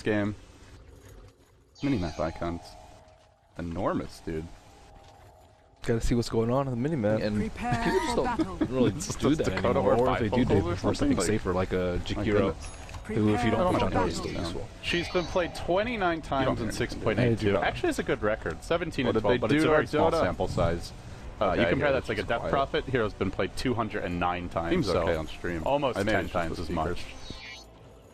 game. Minimap icons. Enormous, dude. Gotta see what's going on in the minimap. And people just don't really do that anymore. Or if they do, they prefer something safer like a Jakiro, who if you don't push on her is still useful. She's been played 29 times in 6.82. Actually, it's a good record. 17 and 12, but it's a very small sample size. You compare that to like a Death Prophet, Hero's been played 209 times. Seems okay on stream. Almost 10 times as much.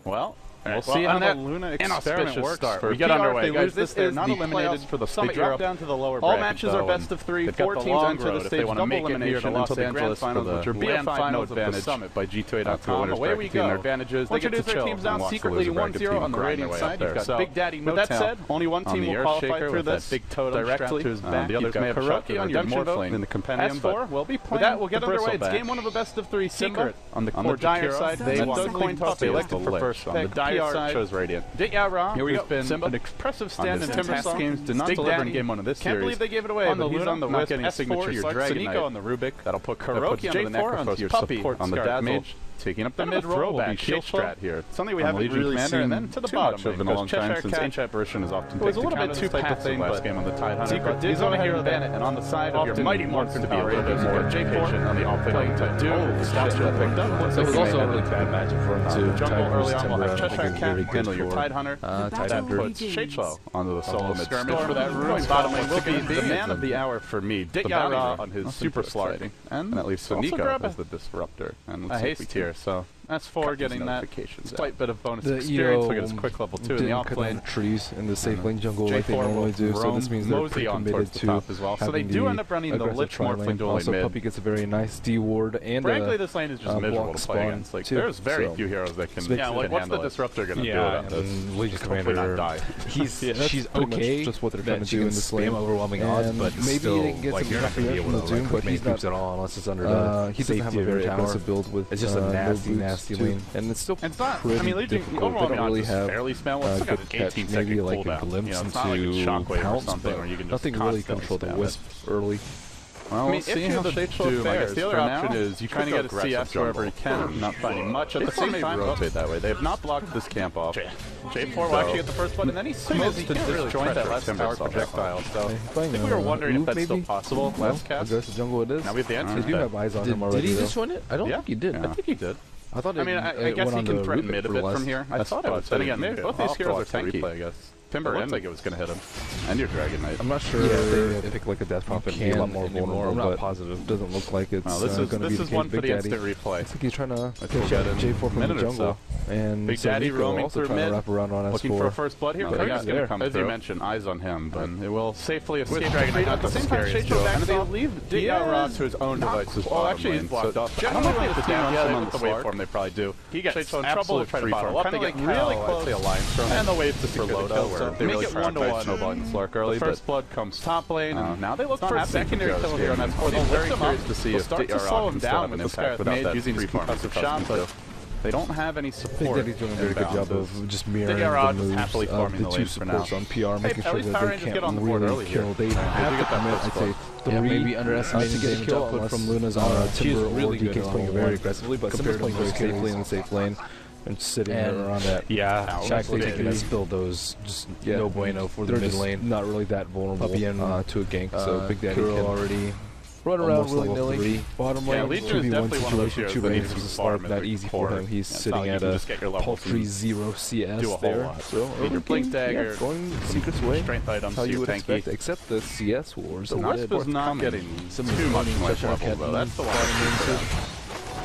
Well, we'll see how the Luna experiment works. We get underway, guys. This is not eliminated for the Summit Europe. Down to the lower bracket, all matches are best of 3. 4 teams enter the stage double elimination until the Grand Finals, which are LAN Finals of the Summit by G2A.com. Away we go. Advantages. They get to chill teams down secretly 1-0 on the Radiant side. You've got Big Daddy No. With that said, only one team will qualify through this. Big totem directly to his back. The others may have Kuroki on your Morphling in the compendium. S4 will be playing. With that, we'll get underway. It's game 1 of a best of 3 secret on the dire side. They won the coin toss. They elected for first on the dire side. Chose Radiant. Here we go. Simba, an impressive stand in Timbersaw games, did not deliver in game 1 of this series. Can't believe they gave it away, on the Luna, he's on the Wisp, getting signature your Dragon Knight. on the Rubik. That'll put Kuroki on the Necrophos, your support on the Death Mage. Taking up the mid-roll will be Shield Strat here. Something we haven't really seen and then to the bottom of in a long time since Ancient Apparition is often picked to counter this type of thing, last game on the Tide Hunter. Secret he's on a Hero Bandit, and on the side of your Mighty Morphs to be a little bit more J4 on the off-lane type Doom. The stats are picked up. It was also a really bad matchup for him too. Jungle early on will have Cheshire Cat handle your Tide Hunter. That puts Shadeslow onto the solo skirmish for that ruin. Bottom lane will be the man of the hour for me. Ditya on his super slide. And that leaves Soniko as the disruptor. And let's see if we tier, so... S4 getting that slight bit of bonus experience. We get his quick level 2 in the off lane. Trees in the safe lane jungle like they normally do, so this means they're pretty committed to top as well. So they do end up running the Lich Morphling dual lane mid. Puppy gets a very nice D ward and frankly, this lane is just miserable to play against. Like there's very few heroes that can. Yeah, like what's the disruptor gonna do about this? Legion Commander not die. She's okay. Just what they're trying to do in this lane. Overwhelming odds, but maybe he didn't get some enough from the Doom, but he's not at all unless it's under the he doesn't have a very aggressive build with. It's just a nasty lane, and it's still it's not. I mean, Legion overwhelming odds is fairly small. It's got an 18-second cooldown. Maybe like a glimpse into Shockwave or something, where you can just nothing really control the Wisp early. Well, we'll see how Shadeslow fares. The other option is you kind of get a CS wherever you can. I'm not finding much. At the same time, rotate that way. They have not blocked this camp off. J4 will actually get the first blood, and then he smooths to disjoint that last power projectile. So I think we were wondering if that's still possible. Last cast. Aggressive jungle it is. Now we have the answer. They do have eyes on him already. Did he disjoint it? I don't think he did. I think he did. I thought. I mean, I guess he can threaten mid a bit from here. I thought it was. Then again, both these heroes are tanky. I guess. Timber looked like it was going to hit him. And your Dragon Knight. I'm not sure if they pick like a Death Prophet and be a lot more vulnerable. I'm not positive. Doesn't look like it's going to be the case. One for the instant I replay. think he's trying to get J4 from the jungle. And Big Daddy roaming through mid. Wrap around on S4. Looking for a first blood here. He's going to come as you mentioned, eyes on him, but it will safely escape Dragon Knight. At the same time, Shadeslow backs off. Leave Ditya to his own devices. Well, actually, he's blocked off. I don't know if the down on the waveform they probably do. He gets Shadeslow in trouble to try to bottle up. They get really close. And the wave to for Loda, where they really try to snowballing the Slark early. The first blood comes top lane, and now they look for a secondary kill here on that score. They're very curious to see if Ditya can slow him down with impact without that using his concussive shot, but they don't have any support. I think Daddy's doing a very good job of just mirroring the moves happily forming the two supports on PR, making sure that they can't really kill. They have to commit, I'd say, 3 maybe underestimating to get a kill output from Luna's on Timber or DK's playing very aggressively, but Simba's playing very safely in the safe lane. And sitting around that. Yeah, actually taking a spill those just no bueno for the mid lane. Not really that vulnerable to a gank, so Big Daddy can already run around willy-nilly. Bottom lane, Legion is definitely one of those heroes that needs to start that easy for him. He's sitting at a paltry 0 CS there. So your Blink Dagger, going Secret's way, strength items, how you would expect, except the CS wars. The Wisp is not getting too much level, though. That's the one.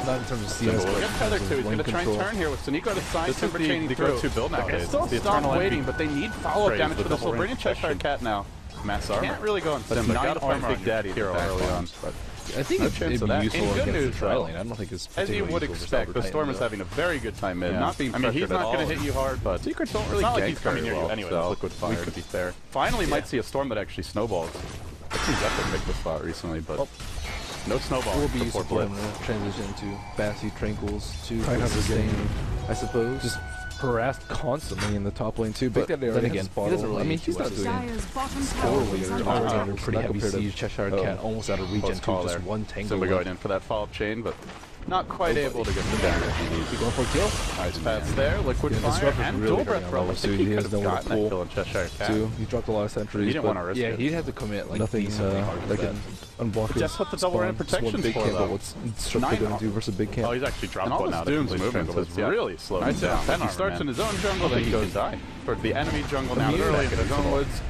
Not in terms of CS, but in terms of he's going to try and turn here with Soniko to side Timber chaining through. Go-to build nowadays. Still stop waiting, but they need follow-up damage for this. We'll bring in Cheshire Cat now. Mass armor. Can't really go on Simba. Got to find Big Daddy hero early on. I think it'd be useful against the tri lane. I don't think it's as you would expect. The Storm is having a very good time mid. Not being pressured he's not going to hit you hard, but Secrets don't really gank very well. Anyway, Liquid Fire to be fair. Finally, might see a Storm that actually snowballs. That seems epic pick the spot recently, but. No snowball. Will be useful for him to transition to Bassy Tranquils to sustain, I suppose. Just harassed constantly in the top lane too. Big Daddy already has Bottle. I mean, he's not doing poorly. Already under pretty heavy siege. Cheshire Cat almost out of regen too. Just one tangle. Simba going in for that follow-up chain, but Not quite able to get the damage he needs. Going for a kill? Nice pass there. Liquid Fire and really Dual Breath Roll. I think he could have gotten that kill in Cheshire Cat. He dropped a lot of sentries. He didn't want to risk it. Yeah, he'd have to commit like nothing that can unblock his just put the double random protection big for camp, though. What's Structure going to do versus a big camp? Oh, he's actually dropped one out. Doom's movement was really slow down. He starts in his own jungle, then he goes towards the enemy jungle now early in his own woods.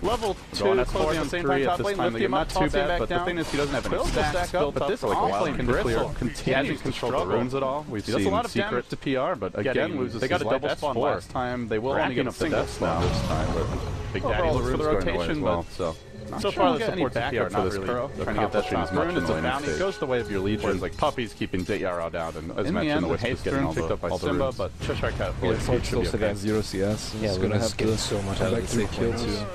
Level 2, closing on the same time top lane, lift him up, not too bad, but the thing is he doesn't have any stacks built up for like a while. He hasn't controlled the runes at all. We've seen a lot of damage to PR, but again, they got a double spawn last time. They will only get a single spawn this time, but Big Daddy looks for the rotation, but so far the support to PR for this Kuro. Trying to get that shot. Rune is a bounty. It goes the way of your legions, like puppies keeping Dayara down, and as mentioned, the Wisp is getting picked up by Simba, but Cheshire Cat still sitting at 0 CS. Yeah, we're going to have to so much out of the safe kill too.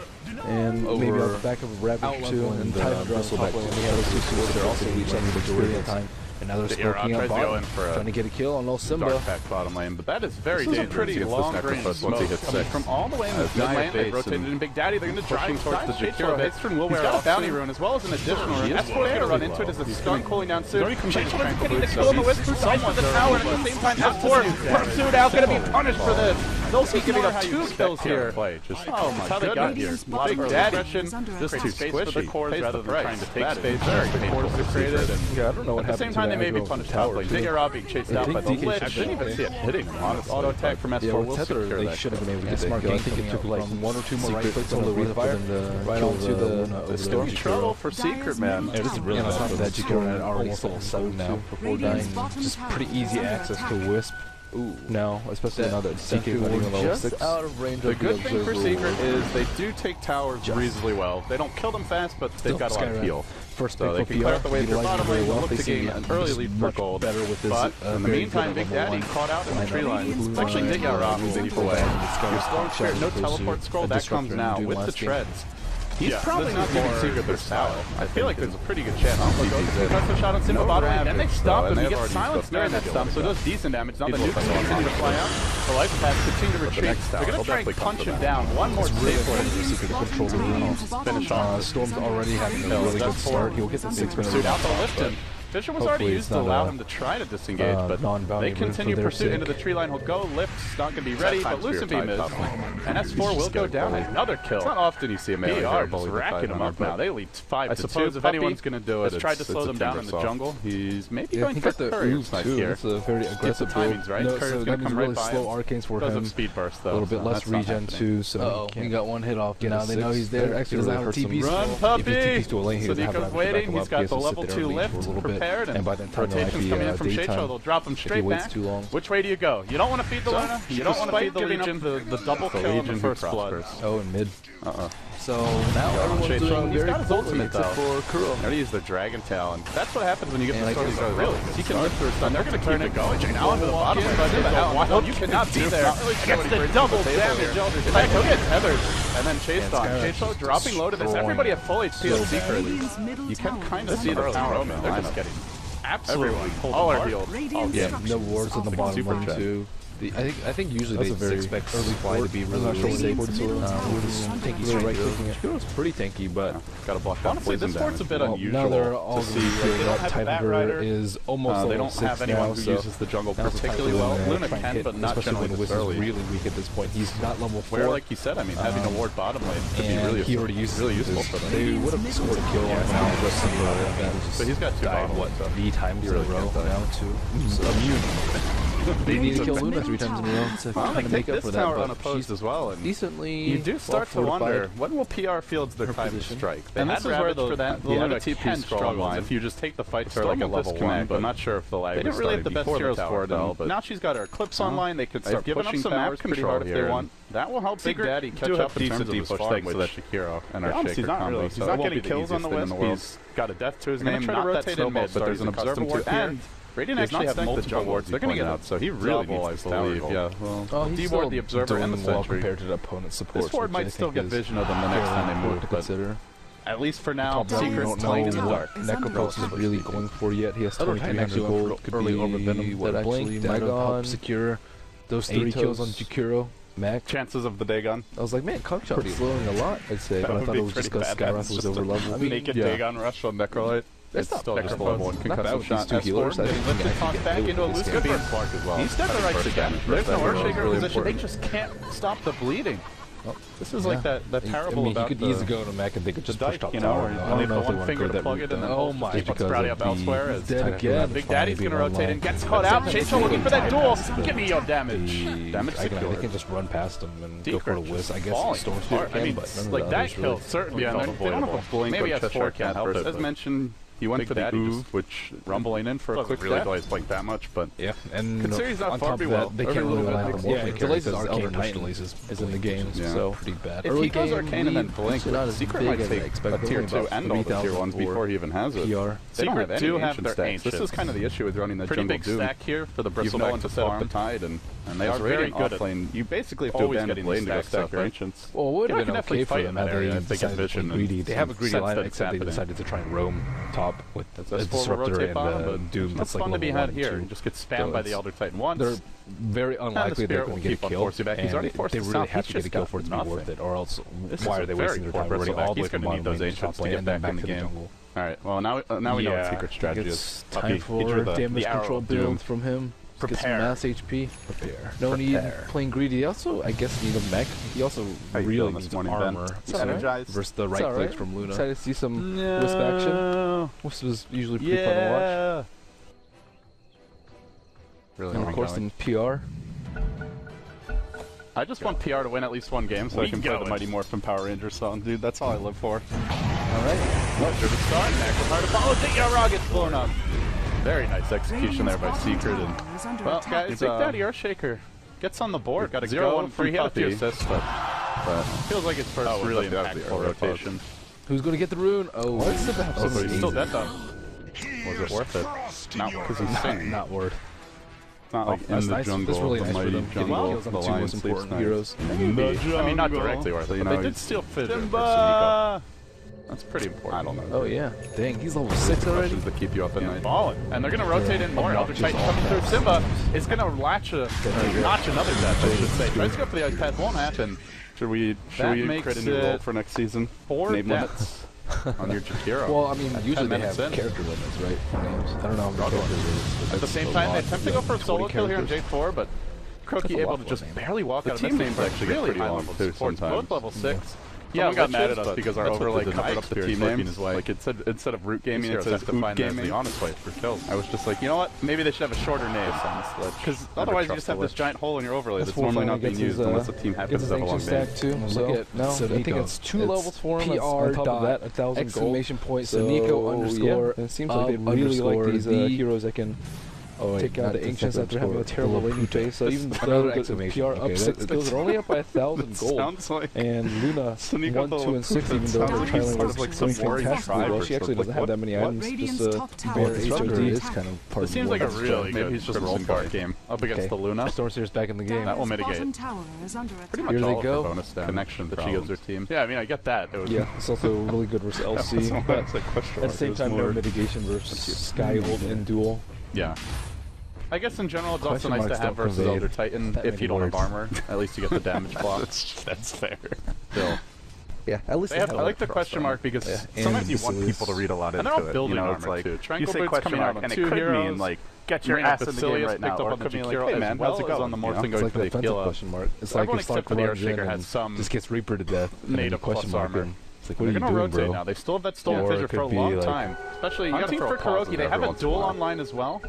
And maybe on the back of a Ravage too, and Titan Bristle back. They're also reaching the majority of the time. And now they're smoking up bottom, trying to get a kill on low Simba. Dark pack bottom lane, but that is very dangerous. This is a pretty long-range smoke once he hits 6. From all the way in the mid lane, they rotated in Big Daddy. They're going to drive towards the Jakiro. Hitstern will wear off a bounty rune as well as an additional rune. S4 is going to run into it as the stun cooling down soon. Jakiro getting the kill on the Wisp who sides with the tower, and at the same time S4 pursued out, going to be punished for this. They'll see giving up 2 kills here. Oh my goodness. Big Daddy just too squishy. Rather than trying to take space. Very painful to create it. Yeah, I don't know what happened. At the same time, they may be punished top lane. Dayara being chased out by the Lich. I didn't even see it hitting him, honestly. Auto attack from S4 will secure that. They should have been able to get smart kill. I think it took like 1 or 2 more right clicks on the refire right onto the storm. Trouble for Secret, man. It is really not that Jakiro had almost level 7 now before dying. Just pretty easy access to Wisp. Ooh. No, especially now that DK running a level 6. Out of range. The good thing for Secret is they do take towers reasonably well. They don't kill them fast, but they've got a lot of heal. First so they can clear out the way to their bottom lane, look to gain an early lead for gold. But in the meantime, Big Daddy caught out in the tree line. It's actually Dayara who's deep away. Your Storm Spirit, no teleport scroll, that comes now with the treads. He's probably not giving Secret their style. I feel like there's a pretty good chance. He goes for the custom shot on Simba bottom lane, then they stop him. He gets silenced during that stump, so it does decent damage. Now the nukes continue to fly out. The life paths continue to retreat. They're going to try and punch him down. One more safe for Secret to control the rune. Finish off. Storm's already having a really good start. He'll get the 6 pursuit out to lift him. Fisher was already used to allow him to try to disengage, but they continue pursuit into the tree line. He'll go, lift's not going to be ready, but Lucent Beam is. And S4 will go down. Another kill. It's not often you see a melee player just racking him up now. They lead 5-2. I suppose if anyone's going to do it, has tried to slow them down in the jungle. He's maybe going for Courier Snipe here. It's a very aggressive timing's right. Courier's going to come right by him. Slow arcanes for him. Speed burst though. A little bit less regen too, so he got 1 hit off. Now they know he's there. Actually, doesn't have TP. Run, puppy! Sadiko's waiting. He's got the level 2 lift prepared, and by then rotations coming in from Sheicho, they'll drop him straight back. Which way do you go? You don't want to feed the Luna. You don't want to feed the Legion. The double kill in the first blood. Oh, and mid. So now everyone's doing he's got his ultimate though. For Kuro. They're gonna use their Dragon Talon. That's what happens when you get the story to go really. He can lift through stun. They're gonna keep it going. Now into the bottom lane. You cannot be there. Against the double damage. In fact, he'll get tethered and then chased on. Sheicho dropping low to this. Everybody at full HP of Secret. You can kind of see the power of it. They're just getting absolutely all are healed. Yeah, no wards on the bottom lane too. I think usually they expect early fly to be really safe. It's pretty tanky, but got to block. Honestly, this sport's a bit unusual. Now they're all to see that Tiger is almost they don't have anyone who uses the jungle particularly well. Luna can, but not generally this early. Really weak at this point. He's not level 4. Where, like you said, I mean, having a ward bottom lane could be really useful for them. They would have scored a kill on now, but he's got 2 bottom. V times in a row now too. Immune. They need to kill Luna 3 times in a row to kind of make up for that. Tower unopposed as well, and decently. You do start to wonder when will PR fields their time to strike. And this is where the Luna TP struggle. If you just take the fight to her like a level 1, but I'm not sure if the lag. They didn't really have the best heroes for it though. But now she's got her Eclipse online. They could start giving up some map control if they want. That will help Big Daddy catch up in terms of his farm, which Shakiro and our Shaker combo. He's not getting kills on the Wisp. He's got a death to his name. Not that snowball, but there's an observer here. Radiant actually have multiple wards they're going to get out, so he really needs to believe, yeah. Well, he's deward the Observer and the Sentry. Compared to the opponent's support. This ward might still get vision of them the next time they move, but at least for now, Secret's playing in the dark. Necropulse is really going for yet. He has 2300 gold. Could be over Venom that actually might have helped secure those 3 kills on Jakiro. Mac. Chances of the Dagon. I was like, man, Cockshot is slowing a lot, I'd say, but I thought it was just because Skywrath was over level. Naked Dagon rush on Necrolite. It's still just level 1 not bad concussive with shot. these 2 healers. Getting lifted, tossed back into a loose good for Clark as well. He's dead the rights again. There's no Earthshaker position. They just can't stop the bleeding. This is like that parable about he could easily go to Mech and they could just push top you know, tower. and leave the one finger to plug it and then keep Sprouty up elsewhere. As Big Daddy's going to rotate and gets caught out. Shadeshow looking for that duel. Give me your damage. Damage secured. They can just run past him and go for a whiz. I guess Storm Spirit can, but like that kill certainly felt avoidable. Maybe S4 can't help it. As mentioned, he went for the Oov, which rumbling in for a quick really delays Blink that much, but yeah, and considering he's not far well, they can't really rely on the Warframe delays Elder Titan is in the game, so pretty bad. If he goes Arcane and then Blink, Secret might take a tier 2 and all the tier 1s before he even has it. Secret do have their ancient. This is kind of the issue with running the jungle Doom. Pretty big stack here for the Bristleback to set up the Tide, and they are very good at lane. You basically have to abandon lane to stack your ancients. Well, it would have been okay for them that area if they get vision. They have a greedy line, except they decided to try and roam top with the Disruptor and Doom. That's fun to be had here. You just get spammed by the Elder Titan once. They're very unlikely they're going to get a kill, and they really have to get a kill for it to be worth it, or else why are they wasting their time running all the way from bottom lane to top lane and then back to the jungle? Alright, well now we know what Secret strategy is. It's time for damage control build from him. Get some mass HP. Prepare. No need playing greedy. He also, I guess, need a mech. He also really needs armor. Energized versus the right clicks from Luna. Excited to see some Wisp action. Wisp was usually pretty fun to watch. Really, and of course, some PR. I just want PR to win at least one game so I can play the Mighty Morphin Power Rangers song, dude. That's all I live for. Alright. Well, sure to start. Hard to follow. Yarog gets blown up. Very nice execution there by Secret. And, well, guys, Big Daddy Earthshaker gets on the board. Got a 0-1 free hit, a few assists, but feels like his first really impactful rotation. Who's going to get the rune? Oh, what's the he's still dead though. Was it worth it? Not because he's singing. Not worth. It's not like in the jungle, that's really the nice mighty jungle, the lion sleeps nice. Heroes. Maybe. I mean, not directly worth it, but they did steal Fidget for Nico. That's pretty important. I don't know. Oh yeah. Dang, he's level 6 already. That keep you up at night. Balling. And they're going to rotate in more. Elder Titan coming through. Simba is going to notch another death, I should say. Tries to go for the ice path. Won't happen. Should we crit a new role for next season? 4 deaths on your Jakiro. Well, I mean, usually they have character limits, right? Names. I don't know how many characters. At the same time, they attempt to go for a solo kill here on J4, but Croaky able to just barely walk out of this game. Actually really high level supports, both level 6. Yeah, got mad at us because our overlay covered up the team names. Like it said, instead of root gaming, it says Oot Gaming. The honest way for kills. I was just like, you know what? Maybe they should have a shorter name on this ledge. Because otherwise, you just have this giant hole in your overlay that's normally not being used unless the team happens to have a long name. No, I think it's 2 levels for him. On top of that, 1,000 exclamation point. So Nico underscore. And it seems like they really like these heroes that can take out the Ancients after having a terrible laning phase. So even though PR up 6 kills, they're only up by 1,000 gold. And Luna 1, 2, and 6, even though they're trailing with doing fantastically well. She actually doesn't have that many items. Just bare HOD is kind of part of the seems like a really good he's just roll guard game up against the Luna. Stormseer's back in the game. That will mitigate. Pretty much all of the bonus connection that she gives her team. Yeah, I mean, I get that. Yeah, it's also really good versus LC. But at the same time, no mitigation versus Sky Ult and Duel. Yeah. I guess in general it's also nice to have versus Elder Titan if you don't have armor. At least you get the damage block. That's fair. Still. Yeah, at least I like the question mark because sometimes you want people to read a lot into it. And they're all building armor too. You say question mark and it could mean like get your ass in the game right now, or it could mean like, hey man, how's it going? On the Morphin going for the Aquila. Question mark. It's like everyone except for the Earthshaker has some just gets Reaper to death. Native plus armor. Like, they're going to rotate now. They still have that Stolen Fissure for a long time. Especially hunting for Kuroki. They have a duel online as well.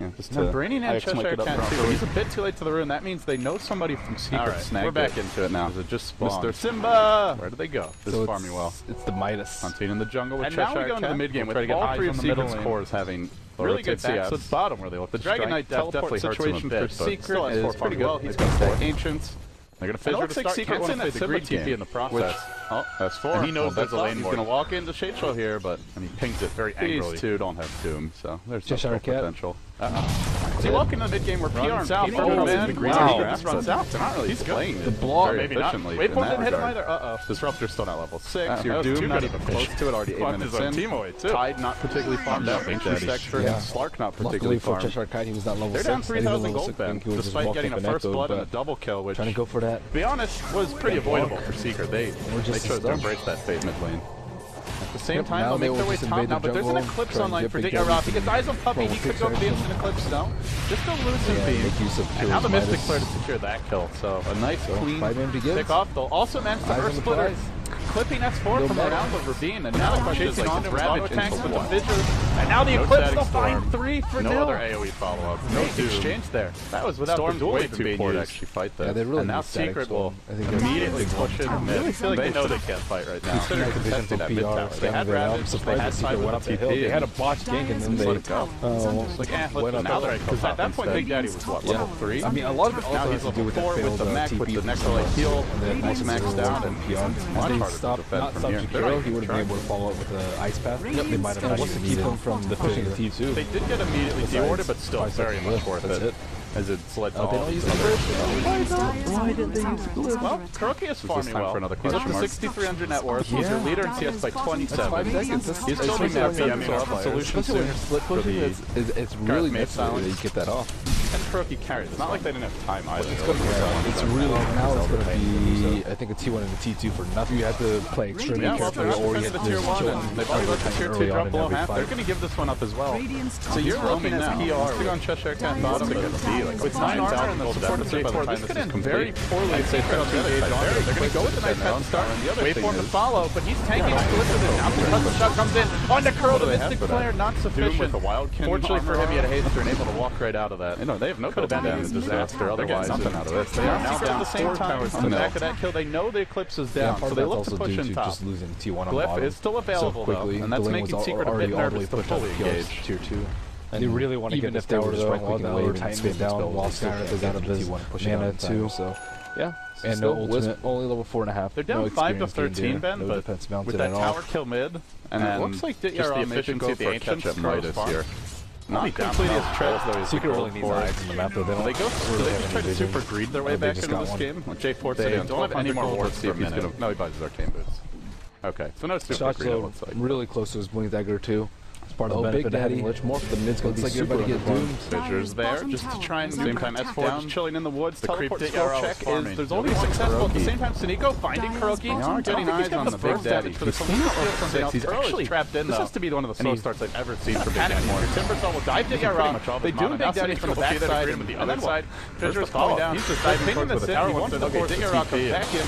Yeah, Brainy and Cheshire can't too. He's a bit too late to the rune. That means they know somebody from Secret snagged. We're back into it now. It just spawned. Mr. Simba! Where do they go? This is farming well. It's the Midas. Hunting in the jungle with Cheshire. And now we go into the mid game with all 3 of Secret's cores having really good backs to the bottom where they look. The Dragon Knight teleport situation for Secret is pretty good. He's got 4 Ancients. They're going to fissure to start. Secret's in that Simba TP in the process. Oh, that's 4. And he knows there's a lane. He's going to walk into Shadeshow here, but he pings it very angrily. These 2 don't have Doom, so there's some potential. So you walk into the mid game where PR south. Oh man, wow. Runs out. He's playing the block maybe efficiently. Wait for him to hit him either. Disruptor's still not level 6. Your Doom not even close to it. Already 8 minutes in. Tide not particularly farmed out. Ancient Extra and Slark not particularly farmed. Cheshire Kite, he was not level 6. They're down 3,000 gold back, despite getting a first blood and a double kill, which, trying to go for that, to be honest, was pretty avoidable for Secret. They chose to embrace that fate mid lane. same time, they'll make their way top now, but there's an Eclipse online for DRL. If he gets eyes on Puppey, he could go for the instant Eclipse now. Just a losing beam. And now the Mystic Flare to secure that kill. So a nice clean pick off. They'll also manage the Earth Splitter. Clipping S4 from around the ravine, and now the question is like Ravage attacks with the Vigil, and now the Eclipse, they'll find 3 for no other AoE follow-up. No exchange there. That was without the duel even being used to actually fight this. And now Secret will immediately push in mid. They know they can't fight right now. Consider contesting that mid tower. They had Ravage, they had Secret went up the hill. They had a botch gank and then they let it go. Like, now they're because at that point Big Daddy was what, level 3? I mean, a lot of it also has to do with 4 with the mech, with the Necrolite heal, nice maxed down, and beyond. Not subject hero, he would have been able to follow up with the Ice Path. Yep, they might have actually keep him from the pushing the T2. They did get immediately deordered, but still very much worth it. As it's led to all these other... Why didn't they use Glyph? Well, Kuroki is farming well. He's up to 6,300 net worth. He's your leader in CS by 27. 5 seconds. He's still doing that BM solution soon. Split pushing, it's really necessary that you get that off. And Kuroki carries. It's not like they didn't have time either. It's really, now it's going to be, I think, a T1 and a T2 for nothing. You have to play extremely carefully, or you have to tier 1, and they've already let the tier 2 drop below half. They're going to give this one up as well. So you're looking at PR. On Cheshire Cat bottom, with 9 armor and the support of J4, this could end very poorly. I'd say they're going to go with the nice path to start. Wait for him to follow, but he's tanking his Eclipse with it. Now the custom shot comes in. On the curl, the Mystic Flare, not sufficient. Fortunately for him, he had a haste and able to walk right out of that. They have no could have been a disaster otherwise. Something out of this. They are now down at the same time. On the back of that kill, they know the Eclipse is down, so they look to push in top. Glyph is still available though, and that's making Secret a bit nervous to fully engage. Tier 2. And they really want to get this tower though, while the other Titan down, while Skyrim is out of his mana too. So yeah, and no ultimate, only level 4.5. They're down 5 to 13, Ben, but with that tower kill mid, and it looks like just the efficiency of the Ancients Midas here. Not completely as treads though. Secret really needs eyes in the map though. They just try to super greed their way back into this game. With J4 they don't have any more wards for a minute. No, he buys his arcane boots. Okay, so no super greed it looks like. Really close to his Blink Dagger too. It's part of the benefit of having Lich Morph. The mid's going to be super like get doomed. Fissures there, just to try and same time S4 chilling in the woods. The creep skill check is there's only successful at the same time. Suniko finding Kuroki, getting eyes on the Big Daddy for the solution. He's actually trapped in though. This has to be one of the slow starts I've ever seen for Big Daddy. Timbersaw will dive to Yara. They do Big Daddy from the backside and the other side. Fissures falling down. He's just diving the tower. He wants to force the Yara comes back in.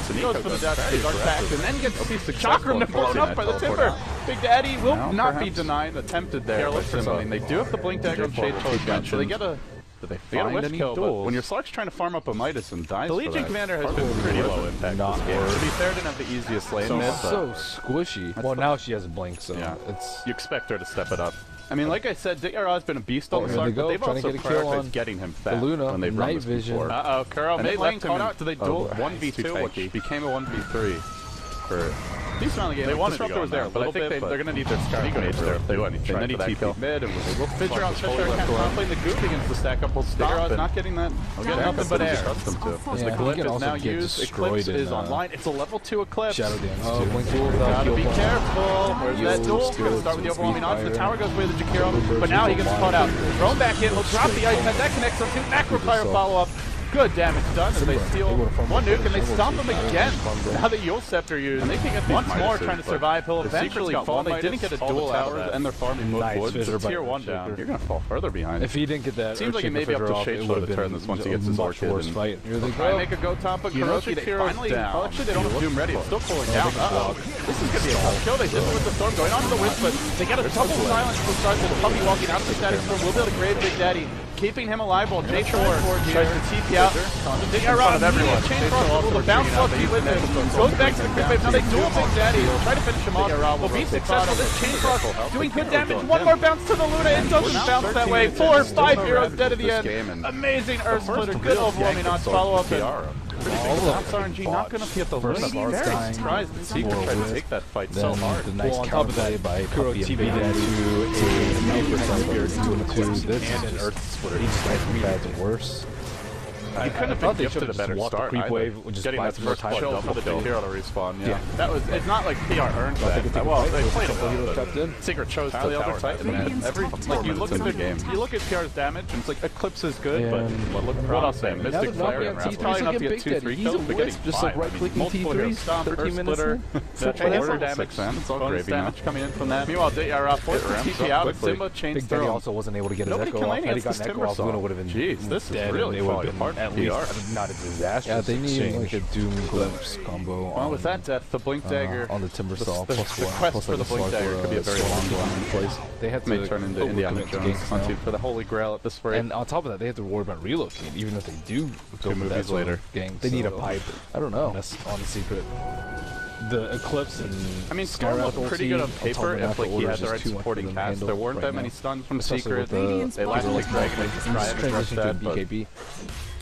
He goes for the dash, and then gets to see the chakram blown up by the Timber. Big Daddy will not be denied, attempted there with something. They do have the Blink Dagger and Shade Torch, so they get a wish kill, but when your Slark's trying to farm up a Midas and dies, the Legion Commander has been pretty low impact this game. To be fair, didn't have the easiest lane mid. So squishy. Well, now she has a Blink, so it's... You expect her to step it up. I mean, like I said, DRL has been a beast on the Slark, but they've also prioritized getting him fast when they've run this before. Uh-oh, Kuro mid lane caught out. Do they duel 1v2, which became a 1v3 for... Decent amount of the game. They wanted Disruptor was there, but I think they're going to need their Scarlet Mage there if they do anything. They need TP mid, and they will figure out Cheshire Cat playing the Goop against the stack up. Will stop. Not getting that. Nothing but air. As the Glyph is now used, Eclipse is online. It's a level 2 Eclipse. Shadow Dance. Gotta be careful. Where's that duel? Going to start with the overwhelming odds. The tower goes away with Jakiro, but now he gets caught out. Thrown back in. He'll drop the ice. That connects on 2. Macro Fire follow-up. Good damage done as they steal one nuke and they stomp him again. Now that Yule Scepter used, once more trying to survive. He'll eventually fall. They didn't get a duel tower and they're farming both woods. Tier 1 down. You're going to fall further behind. If he didn't get that, seems like he may be up to Shadeslow to turn this once he gets his Orchid. Fight. Try and make a go top of Kuroki. They finally down. Actually, they don't have Doom ready. It's still cooling down. Uh-oh. This is going to be a tough kill. They did it with the Storm going onto the Wisp, but they get a double silence from start with the Puppey walking out of the static storm. Will be able to grave Big Daddy, keeping him alive while J4 tries to TP out. Dig around everyone. Chain cross the bounce plus he with him. Goes back to the quick wave. Now they duel Big Daddy. He'll try to finish him off. Will be successful. This chain cross doing good damage. One more bounce to the Luna. It doesn't bounce that way. 4 or 5 heroes dead at the end. Amazing Earth Splitter. Good overwhelming odds. Follow up. Bounce RNG not going to get the Luna. Very surprised that Secret tried to take that fight so hard. The nice counterplay by Kuroki TV to a Super Cyber into an Eclipse and an Earth Splitter. Each type of bad's worse. You couldn't have been gifted a better start creep wave, just getting that first kill for the hero to respawn. Yeah. That was. It's not like PR earned that. Well, they played it well. Secret chose to the other Titan. Like you look at the game, you look at PR's damage, and it's like Eclipse is good, but what else? Mystic Flare. He's probably enough to get 2-3 kills, but getting 5. Just like right-clicking T3s, 13 minutes in. Order damage, it's all gravy damage coming in from that. Meanwhile, forced to TP out, Simba changed through. Big Daddy also wasn't able to get his Echo off. Had he gotten Echo off, Luna would have been Jeez, this is really falling apart. At least not a disaster. Yeah, they need like a Doom Glimpse combo. Well, with that death, the Blink Dagger on the Timbersaw the quest for the Blink Dagger could be a very long one. They have to turn into Indiana Jones for the Holy Grail at this rate. And on top of that, they have to worry about relocating, even if they do go movies later. They need a pipe. I don't know. On Secret. The Eclipse and I mean, Storm looked pretty good on paper if like he had the right supporting cast. There weren't that many stuns from Secret. They lacked like Dragon Age to try and rush that, but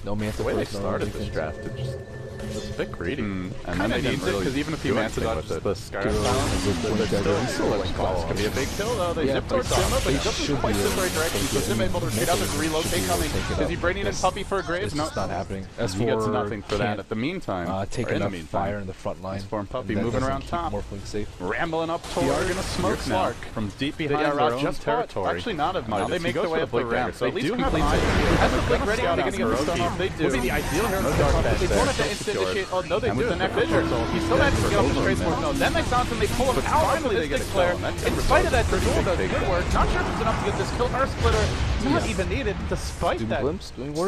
no Manta. The way they started this draft, it's a bit greedy. And then they need it, because even if he Manta dodges the Scarab Silence, still like class could be a big kill though. They zip towards Simba, but he doesn't quite zip the right direction, so Simba able to retreat out. There's a relocate coming. Is he bringing in Puppy for a Graves? No, it's not happening. He gets nothing for that at the meantime. Taking up fire in the front line. Form Puppy moving around top. Safe. Rambling up toward gonna smoke now from deep behind their own territory. Actually not as much. They make their way up the ramp, so at least complete it. Has the Blink ready? Are they gonna get the stun off? They do. Would be the ideal hero to start that. They don't have to instant initiate. Oh no, they do. The next vision. He still manages to get off the straight forward. No, then they bounce and they pull him out. Finally they get a Flare. In spite of that, the duel does good work. Not sure if it's enough to get this kill. Earth Splitter not even needed, despite that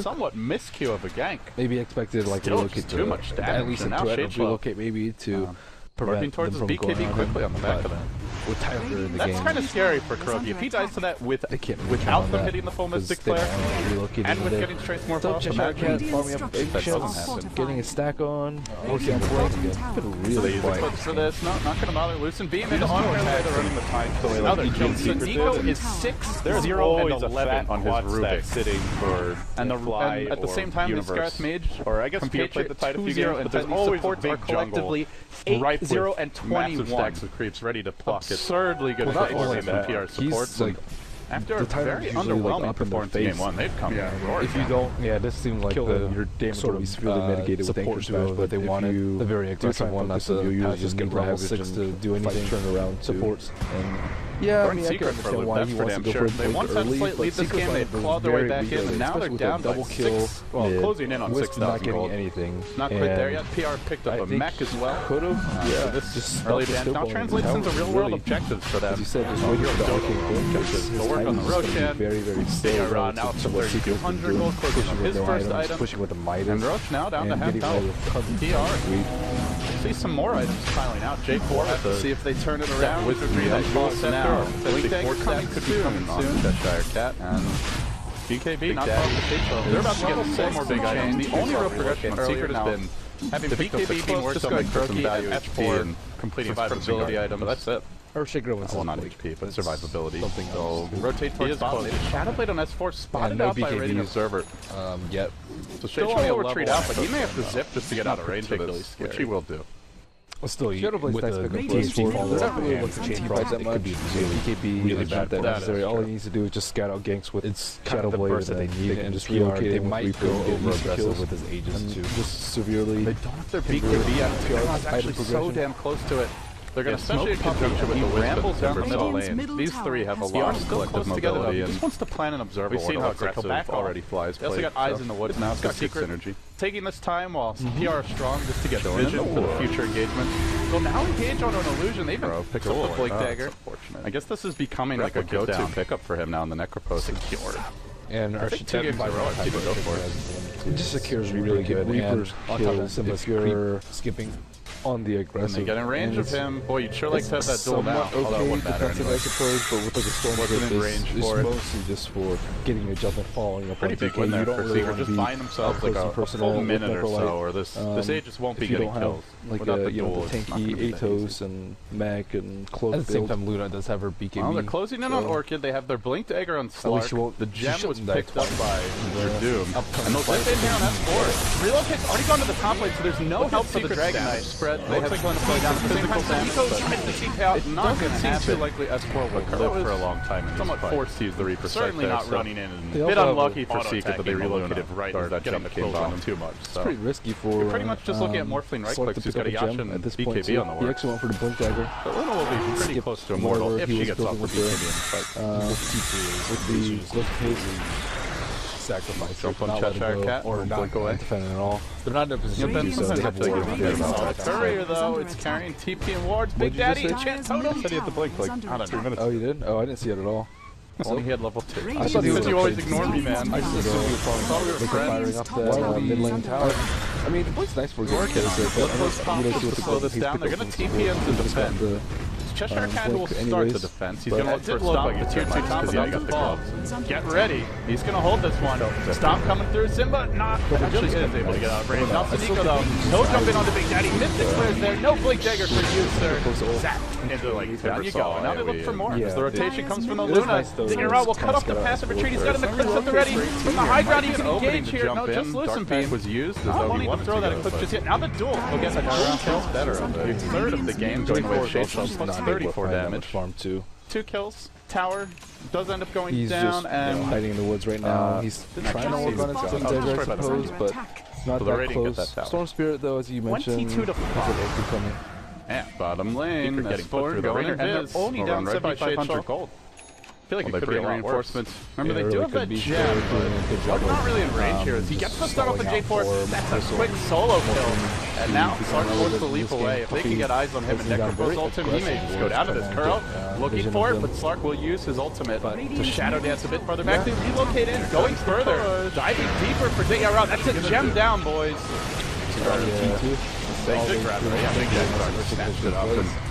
somewhat miscue of a gank. Maybe expected like relocate too much damage. At least a threat of relocate maybe to working towards his BKB quickly on the back of that. With Tyler in the game. That's kind of scary for Kuroki. If he dies to that without them hitting the full Mystic Flare, and with getting Trace more powerful, getting a stack on, working on Blink, really for this. No, not going to bother. Loosen Beam into auto attack. They're running the time. Now they're killing. So Nico is 6-0 and 11 on his Rubik sitting for and at the same time, the Scarth Mage, or I guess Patriot, the Tide 2-0, and there's always supports are collectively 8-0 and 21. Massive stacks of creeps ready to pluck. Absurdly good from PR supports. After a very underwhelming performance in Game 1, they've come if you don't, this seems like your damage sort of severely mitigated with Anchor Smash, but they wanted the very aggressive one, not the you just get level 6 to do anything, turn around supports, and I mean, I can understand why he wants to go for They once had a slight lead this game, they clawed their way back in, and now they're down by 6, well, closing in on 6,000 not getting gold. anything. Not quite there yet. PR picked up a mech as well. Could've, this early advance now translates into real-world objectives for them. As you said, just wait for the work on the Roshan. Very they are now to 3,200 gold, closing on his first item. Pushing with the Midas. And Roche now down to half health. PR. See some more items piling out. J4 has to see if they turn it around. Wizardry that cost now. Blink Dagger could be coming soon. Cheshire Cat and BKB not far from the page. They're about to get some more big items. The only real progression on Secret has been having BKB being worked on by Kuroki and F4 and completing survivability items. That's it. Or Shaker was not HP, but survivability. Something else. Rotate towards bottom. Shadowblade on S4 spotted out by Radiant Observer. Yet. So Shade will retreat out, but he may have to zip just to get out of range of this, which he will do. Well, still, with the THD follow up and the chain price, it could be really bad. That necessary. All he needs to do is just scout out ganks with Shadowblade that they need and just relocate. They might go over aggressive with his Aegis too. Just severely. They don't have their BKB yet. It's actually so damn close to it. They're going to especially in conjunction with the rambles down the middle lane. These three have a lot of collective mobility. He just wants to plan an observer. We've seen how aggressive already flies. They also got eyes in the woods now. It's got Secret synergy. Taking this time while PR is strong just to get vision for the future engagement. They'll now engage on an illusion. They even picked up the Blink Dagger. I guess this is becoming like a go-to pickup for him now in the Necropose. Secured. And our 2 games in a row, I go for it. Just secures really good. Reaper's kills if you're skipping on the aggressive. And they get in range of him. Boy, you'd sure like to have that duel now. Although it wouldn't matter anyway. I suppose, but with like a storm wasn't in range for it. It's mostly just for getting your judgment following up. Pretty big win there for Secret. Just buying themselves like a full minute or so, or this Aegis won't be getting killed. Like the tanky Atos and Mac and Cloak. At the same time, Luna does have her BKB. Well, they're closing in on Orchid. They have their Blink Dagger on Slark. The gem was picked up by Doom. And they'll zip in here on S4. Relocate's already gone to the top lane, so there's no help for the Dragon Knight. spread. They looks like going to play down the physical damage, but to keep out. Not going to happen. Too likely S4 will live for a long time. Somewhat forced to use the Reaper. Certainly not running in. A bit unlucky for Secret that they relocated right as that chain came on too much. It's pretty risky for. You're pretty much just looking at Morphling right clicks. Who's got a Yasha and BKB on the work. He actually went for the Blink Dagger. But Luna will be pretty close to Immortal if she gets off for BKB in the fight. With the Ghost Haze. Sacrifice. Jump on Cheshire Cat or not blink away. Defending at all. They're not in a position to do so. They have to get about Courier though, it's carrying TP and wards. Big Daddy, Chant Totem. Said he had to blink like, I don't know, 3 minutes. Oh, you did? Oh, I didn't see it at all. Only he had level 2. I thought he was you always ignore me, man. I just assumed he was probably firing up the mid lane tower. I mean, the Blink's nice for Gork. Let's slow this down. They're going to TP into defend. Cheshire Cat will start the defense. He's going to look for Stomp, the tier 2 top of the ball. Get ready. He's going to hold this one. Stomp coming through. Simba not actually is able to get out of range. Now Nico though, no jump in on the Big Daddy. Mystic clears there. No Blink Dagger for you, sir. Zap into like, down you go. Now they look for more because the rotation comes from the Luna. The Era will cut off the passive retreat. He's got an Eclipse at the ready. From the high ground, he can engage here. No, just listen, Beam was used. Not wanting to throw that Eclipse just yet. Now the duel. He'll get the duel kills better. A third of the game going with Shade plus 34 damage. Farm 2 kills. Tower does end up going he's down just, and hiding in the woods right now. He's trying to work on his Blink Dagger, I suppose, but not that close. Storm Spirit, though, as you mentioned, 22 to 5. Coming. And bottom lane, S4 going in, and they're only down 7,500 gold. I feel like it could be a reinforcements. Remember, they do have that gem, but not really in range here. He gets the start off the J4. That's a quick solo kill. And now Sark forced the leap away. If they can get eyes on him and Necropose ult him, he may just go down to this curl. Looking for it, but Slark will use his ultimate to shadow dance a bit farther back. They relocate in, going further, diving deeper for Dayara. That's a gem down, boys. They should grab it. Yeah, Big Daddy snatched it up.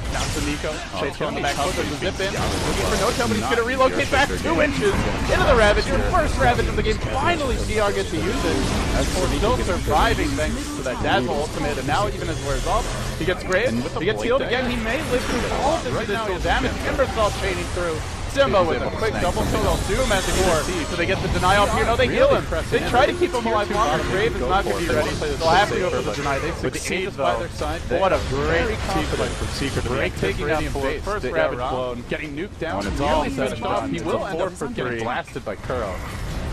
Down to Nico. Shade's on the back hook with the zip in. Looking for no tail, but he's going to relocate back 2 inches into the Ravage. Your first Ravage of the game. Finally, CR gets to use it. As for still surviving thanks to that Dazzle ultimate. And now, even as it wears off, he gets great. He gets healed again. He may live through all of this additional damage. Timbersaw chaining through. Simba with a quick double kill. They'll do him as a core. So they get the deny off here. No, they heal him. They try to keep him alive longer. Grave is not going to be ready. They'll have to go for the deny. They succeed by their side. What a great confidence from Secret. Great taking down first Ravage blown. Getting nuked down. Nearly finished off. He will end up getting blasted by Kuro.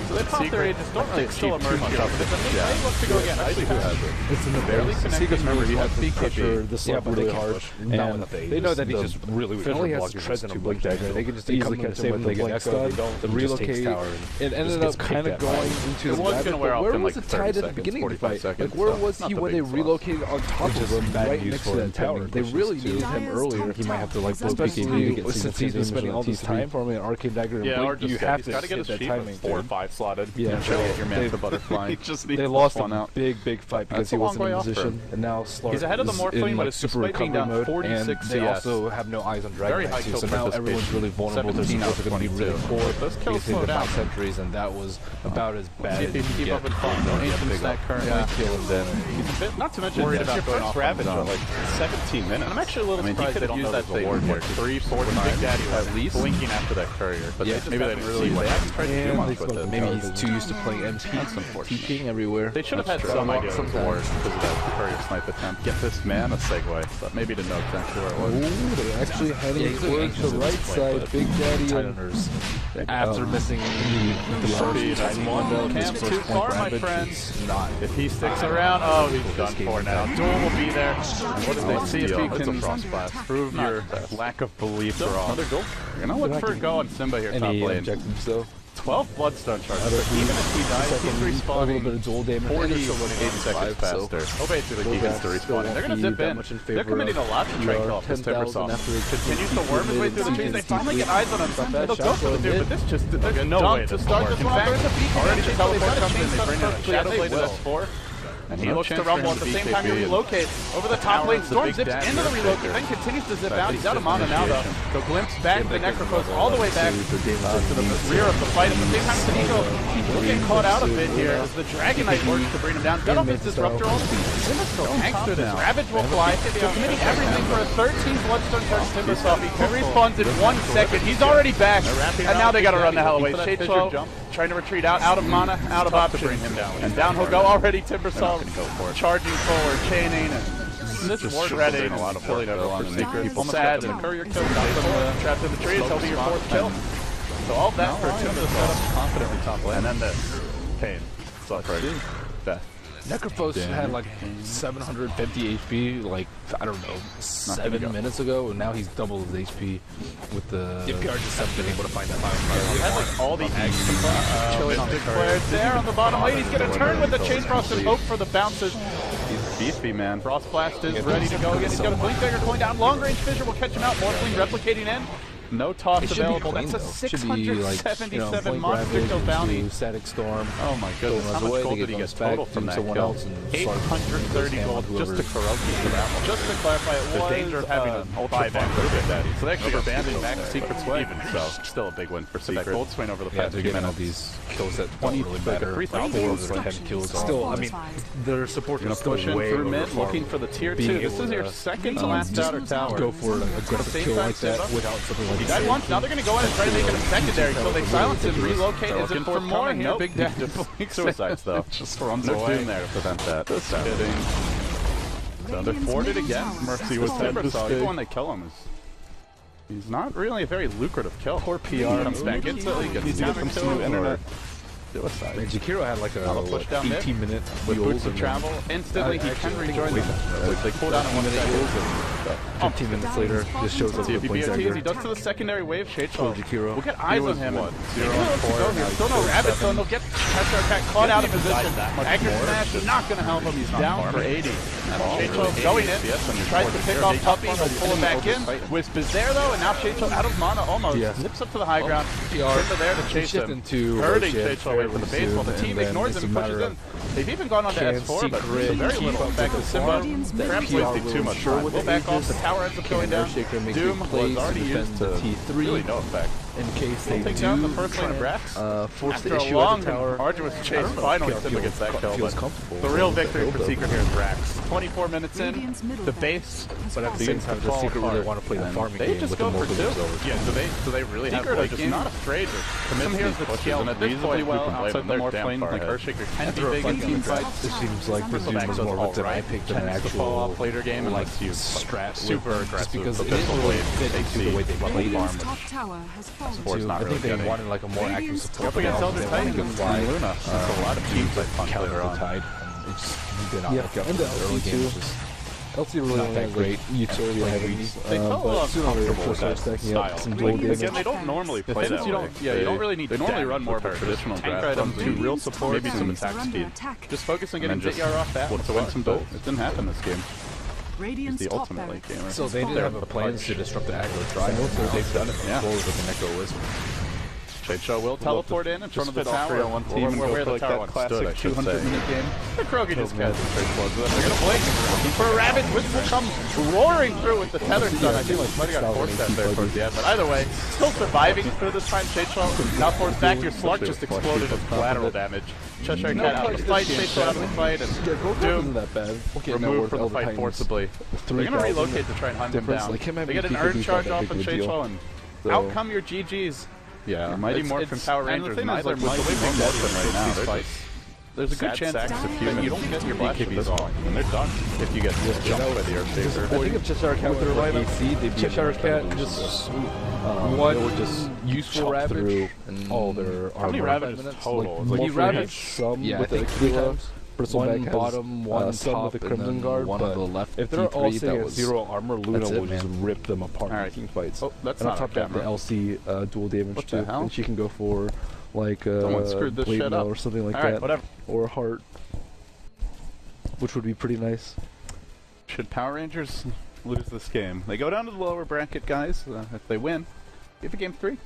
So they pop their Aegis. Don't really still emerge here. They look to go again. Actually, who has it? It's in the barely connected. Remember, he has BKB. This is really hard. And they know that he's just really only has treads in a Blink Dagger. They can just easily catch him when they get echoed. The relocate. It ended up kind of going into the rabbit. Where was it tied at the beginning of the fight? Like, where was he when they relocated on top of him right next to that tower? They really needed him earlier. He might have to like blow BKB since he's been spending all this time forming an Arcane Dagger and Blink. You have to get that timing. 4 or 5 slotted. Yeah, your man the butterfly. They lost a big fight because he wasn't in position, and now Slark he's ahead of the Morphling, but it's super recovery mode, and they also have no eyes on Dragon Knight too, so now everyone's really vulnerable. Their supports are going to be really poor because they have 5 sentries, and that was about as bad as you keep up with Ancient Stack currently. Kill him then. He's a bit, not to mention, worried about going off Ravage for like 17 minutes. I'm actually a little surprised they don't use that thing here. 3, 4 times Big Daddy at least blinking after that courier, but maybe they didn't really see what happened. Tried to do much with it. Maybe he's too used to playing MP. TPing everywhere. They should have had some idea of the wars because of that courier snipe attempt. Get this man a segue, but maybe to know exactly where it was. Ooh, they're actually heading towards the right side. Big Daddy Titaners. After missing the first one, Cam's too far, my friends. If he sticks around, oh, he's done for now. Duel will be there. What did they see if he can prove your lack of belief for all? Another duel? You're gonna look for a go on Simba here, top lane. Objectives though. 12 Bloodstone charges, but even if he dies, he's respawning 48 seconds faster. Oh, basically, he gets to respawn. They're going to zip in. They're committing a lot to try kill off this Timbersaw. Continues to worm his way through the trees. They finally get eyes on him. They'll go for the dude, but this just, there's no way to start this one. There's a beacon. Already the teleport comes in. They bring in a Shadowblade to S4. And he looks to rumble at the same time to relocate over the top lane. Storm zips into the relocate, then continues to zip out. He's out of mana now though. Go glimpse back the Necropose all the way back to the rear of the fight. At the same time, Sneeko will get caught out a bit here as the Dragon Knight works to bring him down. Gun off his Disruptor ult. Timbersaw hangs through this. Ravage will fly. So committing everything for a 13 Bloodstone charge Timbersaw. He respawns in 1 second. He's already back. And now they gotta run the hell away. Shade Flow trying to retreat out of mana, out of options. And down he'll go already. Timbersaw charging forward, chaining, and this ward ready, a lot of killing everyone and making people sad. And courier kill, trapped in the trees, he'll be your 4th kill. So all that for a 2 to set up confidently top lane. And then this. Pain. Suffering. Death. Necrophos had like 750 HP, like, I don't know, 7 minutes ago, and now he's double his HP with the... Yeah, PR just hasn't been able to find that fire. He had like all the eggs chilling on the turret. There on the bottom lane, he's gonna turn with the Chain Frost and hope for the bounces. He's beefy, man. Frost Blast is ready to go again. He's got a Blink Dagger going down. Long range Fissure will catch him out. Morphling replicating in. No toss available. That's a 677 monster kill bounty. Static Storm. Oh my goodness. How much gold did he get total from that kill? 830 gold just to Kuroki for that one. Just to clarify, it was the danger of having an ultra with daddy. So they actually abandoned Max Secret Sway, even so. Still a big win for Secret. Gold swing over the past few minutes. These kills that don't really matter. 4 or 10 kills. Still, I mean, their support is still way through mid, looking for the tier 2. This is your second to last outer tower. Go for an aggressive kill like that without something like he died once, now they're going to go in and try to make it a secondary, so they silence him, relocate, is it for more? Nope. Big death. Suicides though. Just runs away. Doom there to prevent that. Just kidding. So they're forwarded again. Mercy was dead, so even when they kill him, he's not really a very lucrative kill. Poor PR. Comes back instantly, gets some new internet. Suicide. And Jakiro had like a 18-minute with boots of travel. Instantly, he can rejoin them. They pull down in 1 second. 15 minutes later, just shows up with Blink Dagger. He does to the secondary wave. Shadeshaw. Jakiro. We'll get eyes on him. 0-4. Still no rabbit, so they'll get Chester Cat caught out of position. Agger Smash is not going to help him. He's down for 80. Shadeshaw going in. Tries to pick off Puppy. He'll pull him back in. Wisp is there though, and now Shadeshaw out of mana almost. Zips up to the high ground. Timber there to chase him. Hurting Shadeshaw with the base while the team ignores him and pushes in. They've even gone on to S4, but very little back to Simba. Trap wasting too much time. We'll back off. The tower ends up going down. Doom was already used to really no effect. In case they take down the first lane of Brax. Force After the a issue long at the tower. arduous chase, finally Simba gets that kill. But the real victory for Secret here is Brax. 24 minutes in, the base. But at the same time, the Secret really want to play the farming game with the multiple zones. Yeah, do they really have Secret are just not afraid to commit some heroes that scale reasonably well outside the North Lane. Like Earthshaker can be big in team fights. It seems like the Zoom is more of a I pick than an actual later game like strat super aggressive because it didn't really fit into the way they played it. I think they wanted like a more active support. Up against Elder Titan and Luna. That's a lot of teams that punch later on. Tide. It just did not look up in the early game. LC really not that great utility heavy. They felt a little uncomfortable with that style. Again, they don't normally play that way. Yeah, you don't really need. They normally run more of a traditional draft. Items to real support, maybe some attack speed. Just focus on getting JR off that to win some gold. It didn't happen this game. He's the ultimate late gamer. So they didn't have a plan to disrupt the aggro drive. They've done it before with the Necro Wisp. Shadeshaw will teleport in front of the tower. On team and where the tower stood, 200-minute game. The Krogan just got the trade floods. They're going to blink. Looking for a rabbit. Wisp will come roaring through with the tether stun. I think like might have got forced that there towards the end. But either way, still surviving through this time. Shadeshaw now forced back. Your Slark just exploded as collateral damage. Cheshire Cat out of the fight. Shadeshaw out of the fight. And Doom removed from the fight forcibly. They're going to relocate to try and hunt him down. They get an urn charge off of Shadeshaw and out come your GGs. Yeah, Mighty Morphin Power Rangers, neither might be right now. There's a good chance that you don't get your BKBs on, and they're done if you get jumped by the Earthshaker. I think if Cheshire Cat with their right AC, they'd be Cheshire Cat just one just useful ravage and all their how many ravages total? Like, he ravaged some with the Aquila. One bottom, one top, with the Crimson Guard, one on the left. If they're all sitting at 0 armor, Luna will just rip them apart in team fights. Oh, that's and on top of that, the LC dual damage too. And she can go for like Blade Mail or something like that, or a Heart, which would be pretty nice. Should Power Rangers lose this game, they go down to the lower bracket, guys. If they win, give a game 3.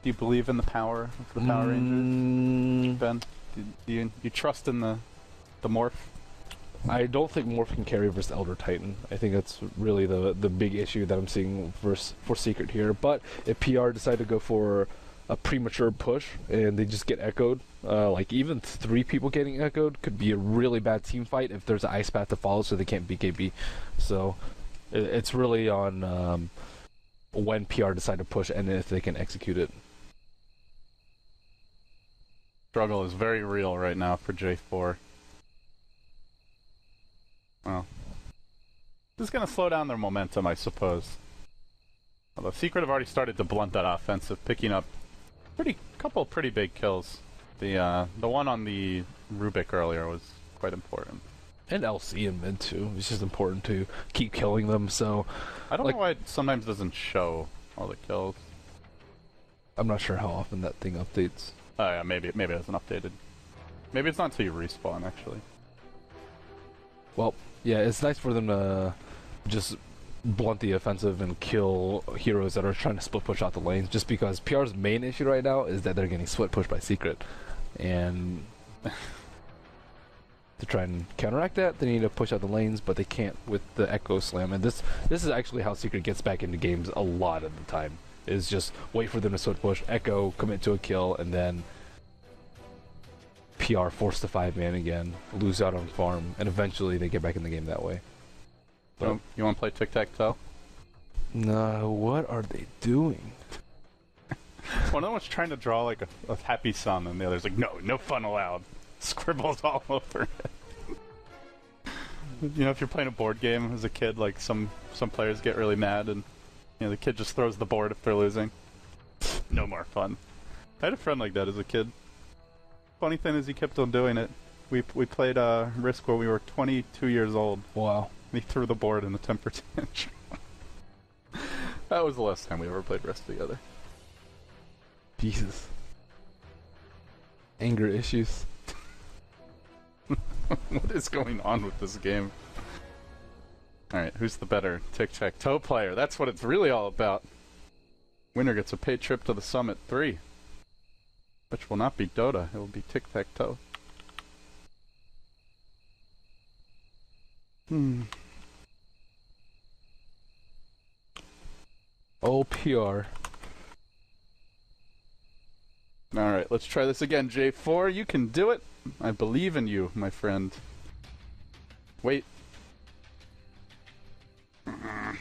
Do you believe in the power of the Power Rangers, Ben? Do you trust in the Morph? I don't think Morph can carry versus Elder Titan. I think that's really the big issue that I'm seeing for Secret here. But if PR decide to go for a premature push and they just get echoed, like even 3 people getting echoed could be a really bad team fight if there's an ice path to follow, so they can't BKB. So it's really on when PR decide to push and if they can execute it. Struggle is very real right now for J4. Well, this is going to slow down their momentum, I suppose. Although Secret have already started to blunt that offensive, picking up couple pretty big kills. The one on the Rubik earlier was quite important. And LC in mid too. It's just important to keep killing them. So I don't know why it sometimes doesn't show all the kills. I'm not sure how often that thing updates. Oh yeah, maybe it hasn't updated. Maybe it's not until you respawn actually. Well, yeah, it's nice for them to just blunt the offensive and kill heroes that are trying to split push out the lanes, just because PR's main issue right now is that they're getting split pushed by Secret, and to try and counteract that, they need to push out the lanes, but they can't with the Echo Slam. And this is actually how Secret gets back into games a lot of the time, is just wait for them to split push, Echo, commit to a kill, and then PR forced to 5-man again, lose out on farm, and eventually they get back in the game that way. So, you want to play tic-tac-toe? No, what are they doing? One of them was trying to draw like a happy sun, and the other's like, no fun allowed. Scribbles all over it. You know, if you're playing a board game as a kid, like some players get really mad, and you know the kid just throws the board if they're losing. No more fun. I had a friend like that as a kid. Funny thing is, he kept on doing it. We played Risk where we were 22 years old. Wow. And he threw the board in a temper tantrum. That was the last time we ever played Risk together. Jesus. Anger issues. What is going on with this game? Alright, who's the better tic-tac-toe player? That's what it's really all about. Winner gets a paid trip to the Summit 3. Which will not be Dota, it will be tic-tac-toe. Oh, PR. Alright, let's try this again, J4. You can do it. I believe in you, my friend. Wait. I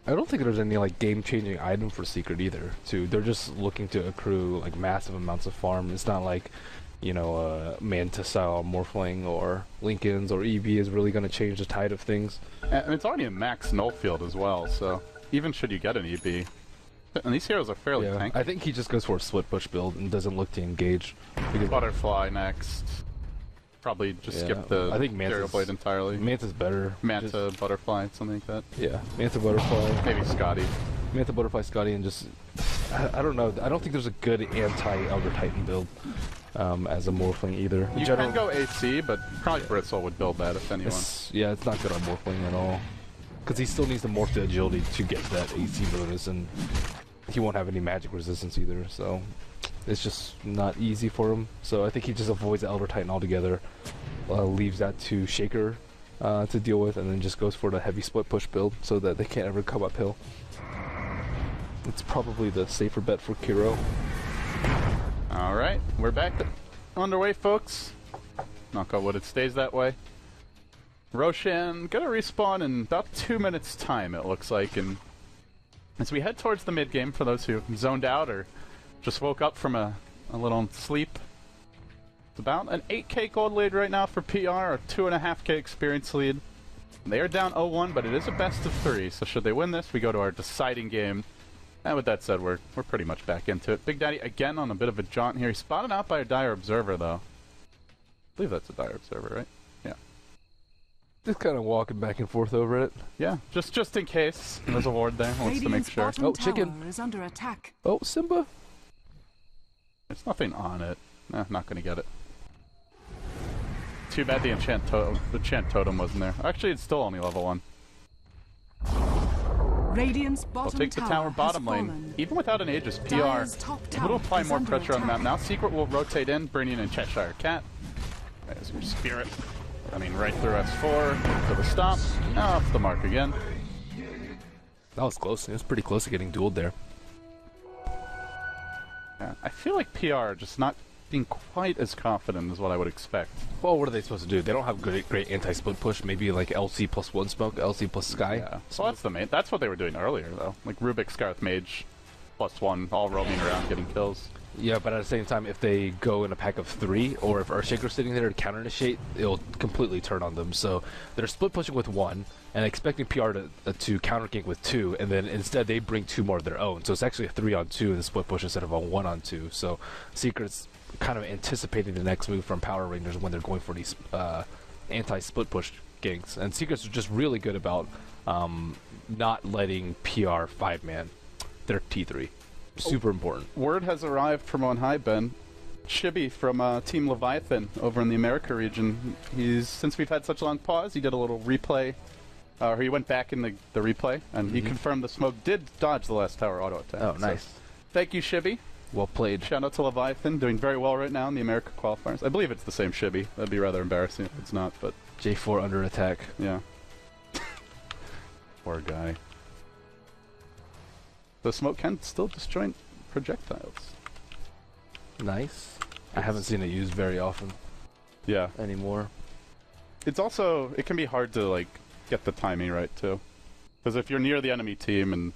don't think there's any like game-changing item for Secret either. They're just looking to accrue like massive amounts of farm. It's not like, you know, Manta-style Morphling or Lincoln's or EB is really going to change the tide of things. And it's already a max null field as well, so even should you get an EB. And these heroes are fairly tanky. I think he just goes for a split push build and doesn't look to engage. Butterfly next. Probably just skip the Aerial Blade entirely. Manta's better. Manta, Butterfly, something like that. Yeah, Manta, Butterfly. Maybe Scotty. Manta, Butterfly, Scotty, and just... I don't know. I don't think there's a good anti-Elder Titan build as a Morphling either. You can go AC, but probably Britzel would build that if anyone. Yeah, it's not good on Morphling at all. Because he still needs to morph to agility to get that AC bonus, and he won't have any magic resistance either, so it's just not easy for him. So I think he just avoids the Elder Titan altogether, leaves that to Shaker to deal with, and then just goes for the heavy split push build so that they can't ever come uphill. It's probably the safer bet for Kiro. Alright, we're back underway, folks. Knock on wood, it stays that way. Roshan gonna respawn in about 2 minutes time, it looks like, and as we head towards the mid game, for those who zoned out or just woke up from a little sleep, it's about an 8k gold lead right now for PR, or 2.5k experience lead. They are down 0-1, but it is a best of 3, so should they win this, we go to our deciding game. And with that said, we're pretty much back into it. Big Daddy again on a bit of a jaunt here. He's spotted out by a Dire Observer, though. I believe that's a Dire Observer, right? Yeah. Just kind of walking back and forth over it. Yeah, just in case. There's a ward there. Wants to make sure. Oh, chicken. Is under attack. Oh, Simba. There's nothing on it. Nah, not gonna get it. Too bad the enchant totem wasn't there. Actually, it's still only level 1. Radiant's bottom We'll take the tower bottom lane. Even without an Aegis, PR will apply more pressure on the map. Now Secret will rotate in, bringing in Cheshire Cat. There's your Spirit. Running right through S4 to the stop. Off the mark again. That was close. It was pretty close to getting dueled there. Yeah, I feel like PR just not being quite as confident as what I would expect. Well, what are they supposed to do? They don't have great anti-split push. Maybe like LC plus 1 smoke, LC plus Sky. Yeah. So that's the main. That's what they were doing earlier, though. Like Rubik, Scarth, Mage, +1, all roaming around getting kills. Yeah, but at the same time, if they go in a pack of 3, or if Earthshaker's sitting there to counter-initiate, it'll completely turn on them. So they're split pushing with 1, and expecting PR to counter-gank with 2, and then instead they bring 2 more of their own. So it's actually a 3-on-2 in the split push instead of a 1-on-2. So Secret's kind of anticipating the next move from Power Rangers when they're going for these anti-split push ganks. And Secret's are just really good about not letting PR 5-man their T3. Super important. Word has arrived from on high, Ben. Chibi from Team Leviathan over in the America region. Since we've had such a long pause, he did a little replay, or he went back in the replay, and he confirmed the smoke did dodge the last tower auto attack. Oh, nice. So, thank you, Chibi. Well played. Shout out to Leviathan, doing very well right now in the America qualifiers. I believe it's the same Chibi. That'd be rather embarrassing if it's not, but... J4 under attack. Yeah. Poor guy. The smoke can still disjoint projectiles. Nice. I haven't seen it used very often. Yeah. Anymore. It's also, it can be hard to, like, get the timing right, too. Because if you're near the enemy team and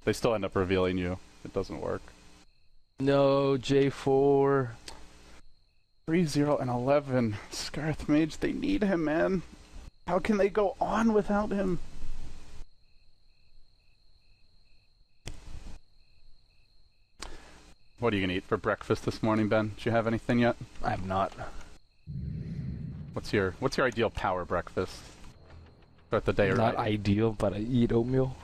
they still end up revealing you, it doesn't work. No, J4. 3-0 and 11. Scarth Mage, they need him, man. How can they go on without him? What are you gonna eat for breakfast this morning, Ben? Do you have anything yet? I have not. What's your ideal power breakfast? Start the day right. Not ideal, but I eat oatmeal.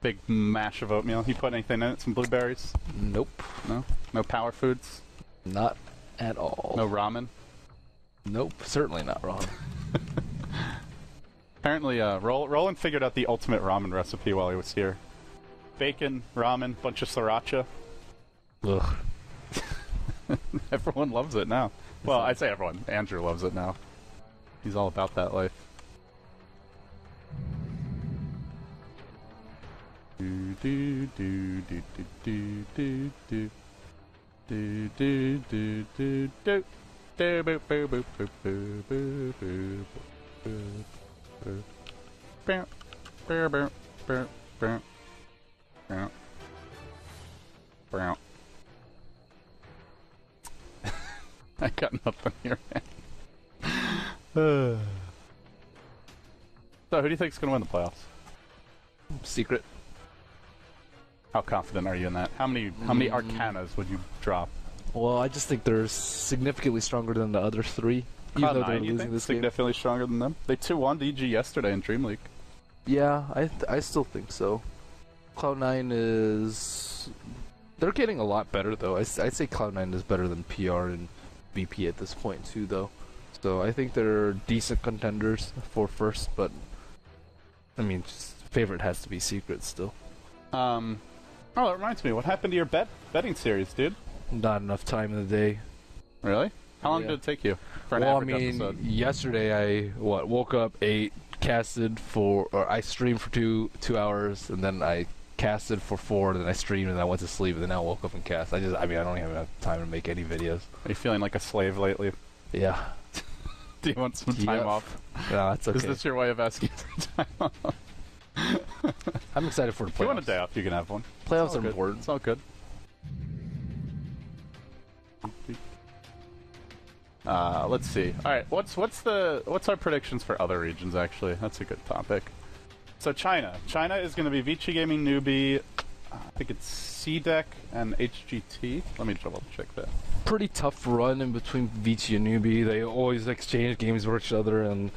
Big mash of oatmeal. You put anything in it? Some blueberries? Nope. No? No power foods? Not at all. No ramen? Nope. Certainly not ramen. Apparently, Roland figured out the ultimate ramen recipe while he was here. Bacon, ramen, bunch of sriracha. Ugh. Everyone loves it now. Well, I'd say everyone. Andrew loves it now. He's all about that life. Do do do do do do do do do do do do do boo boo boo boo boo boo boo boo boo boo boo boo boo boo boo boo. I got nothing here, man. So, who do you think is going to win the playoffs? Secret. How confident are you in that? How many Arcanas would you drop? Well, I just think they're significantly stronger than the other 3. Even though they're losing this game. Significantly stronger than them? They 2-1 EG yesterday in Dream League. Yeah, I still think so. Cloud9 is... They're getting a lot better, though. I'd say Cloud9 is better than PR and VP at this point, too, though. So I think they're decent contenders for first, but... I mean, favorite has to be Secret still. Oh, that reminds me. What happened to your betting series, dude? Not enough time in the day. Really? How long did it take you for an average episode? Yesterday I woke up, ate, casted or I streamed for two hours, and then I casted for 4, and then I streamed, and I went to sleep, and then I woke up and cast. I don't even have enough time to make any videos. Are you feeling like a slave lately? Yeah. Do you want some time off? No, it's okay. Is this your way of asking for time off? I'm excited for the playoffs. If you want a day off, you can have one. Playoffs are important. It's all good. Let's see. All right, what's our predictions for other regions? Actually, that's a good topic. So China is going to be Vici Gaming, Newbie. I think it's C-Deck and HGT. Let me double check that. Pretty tough run in between Vici and Newbie. They always exchange games with each other, and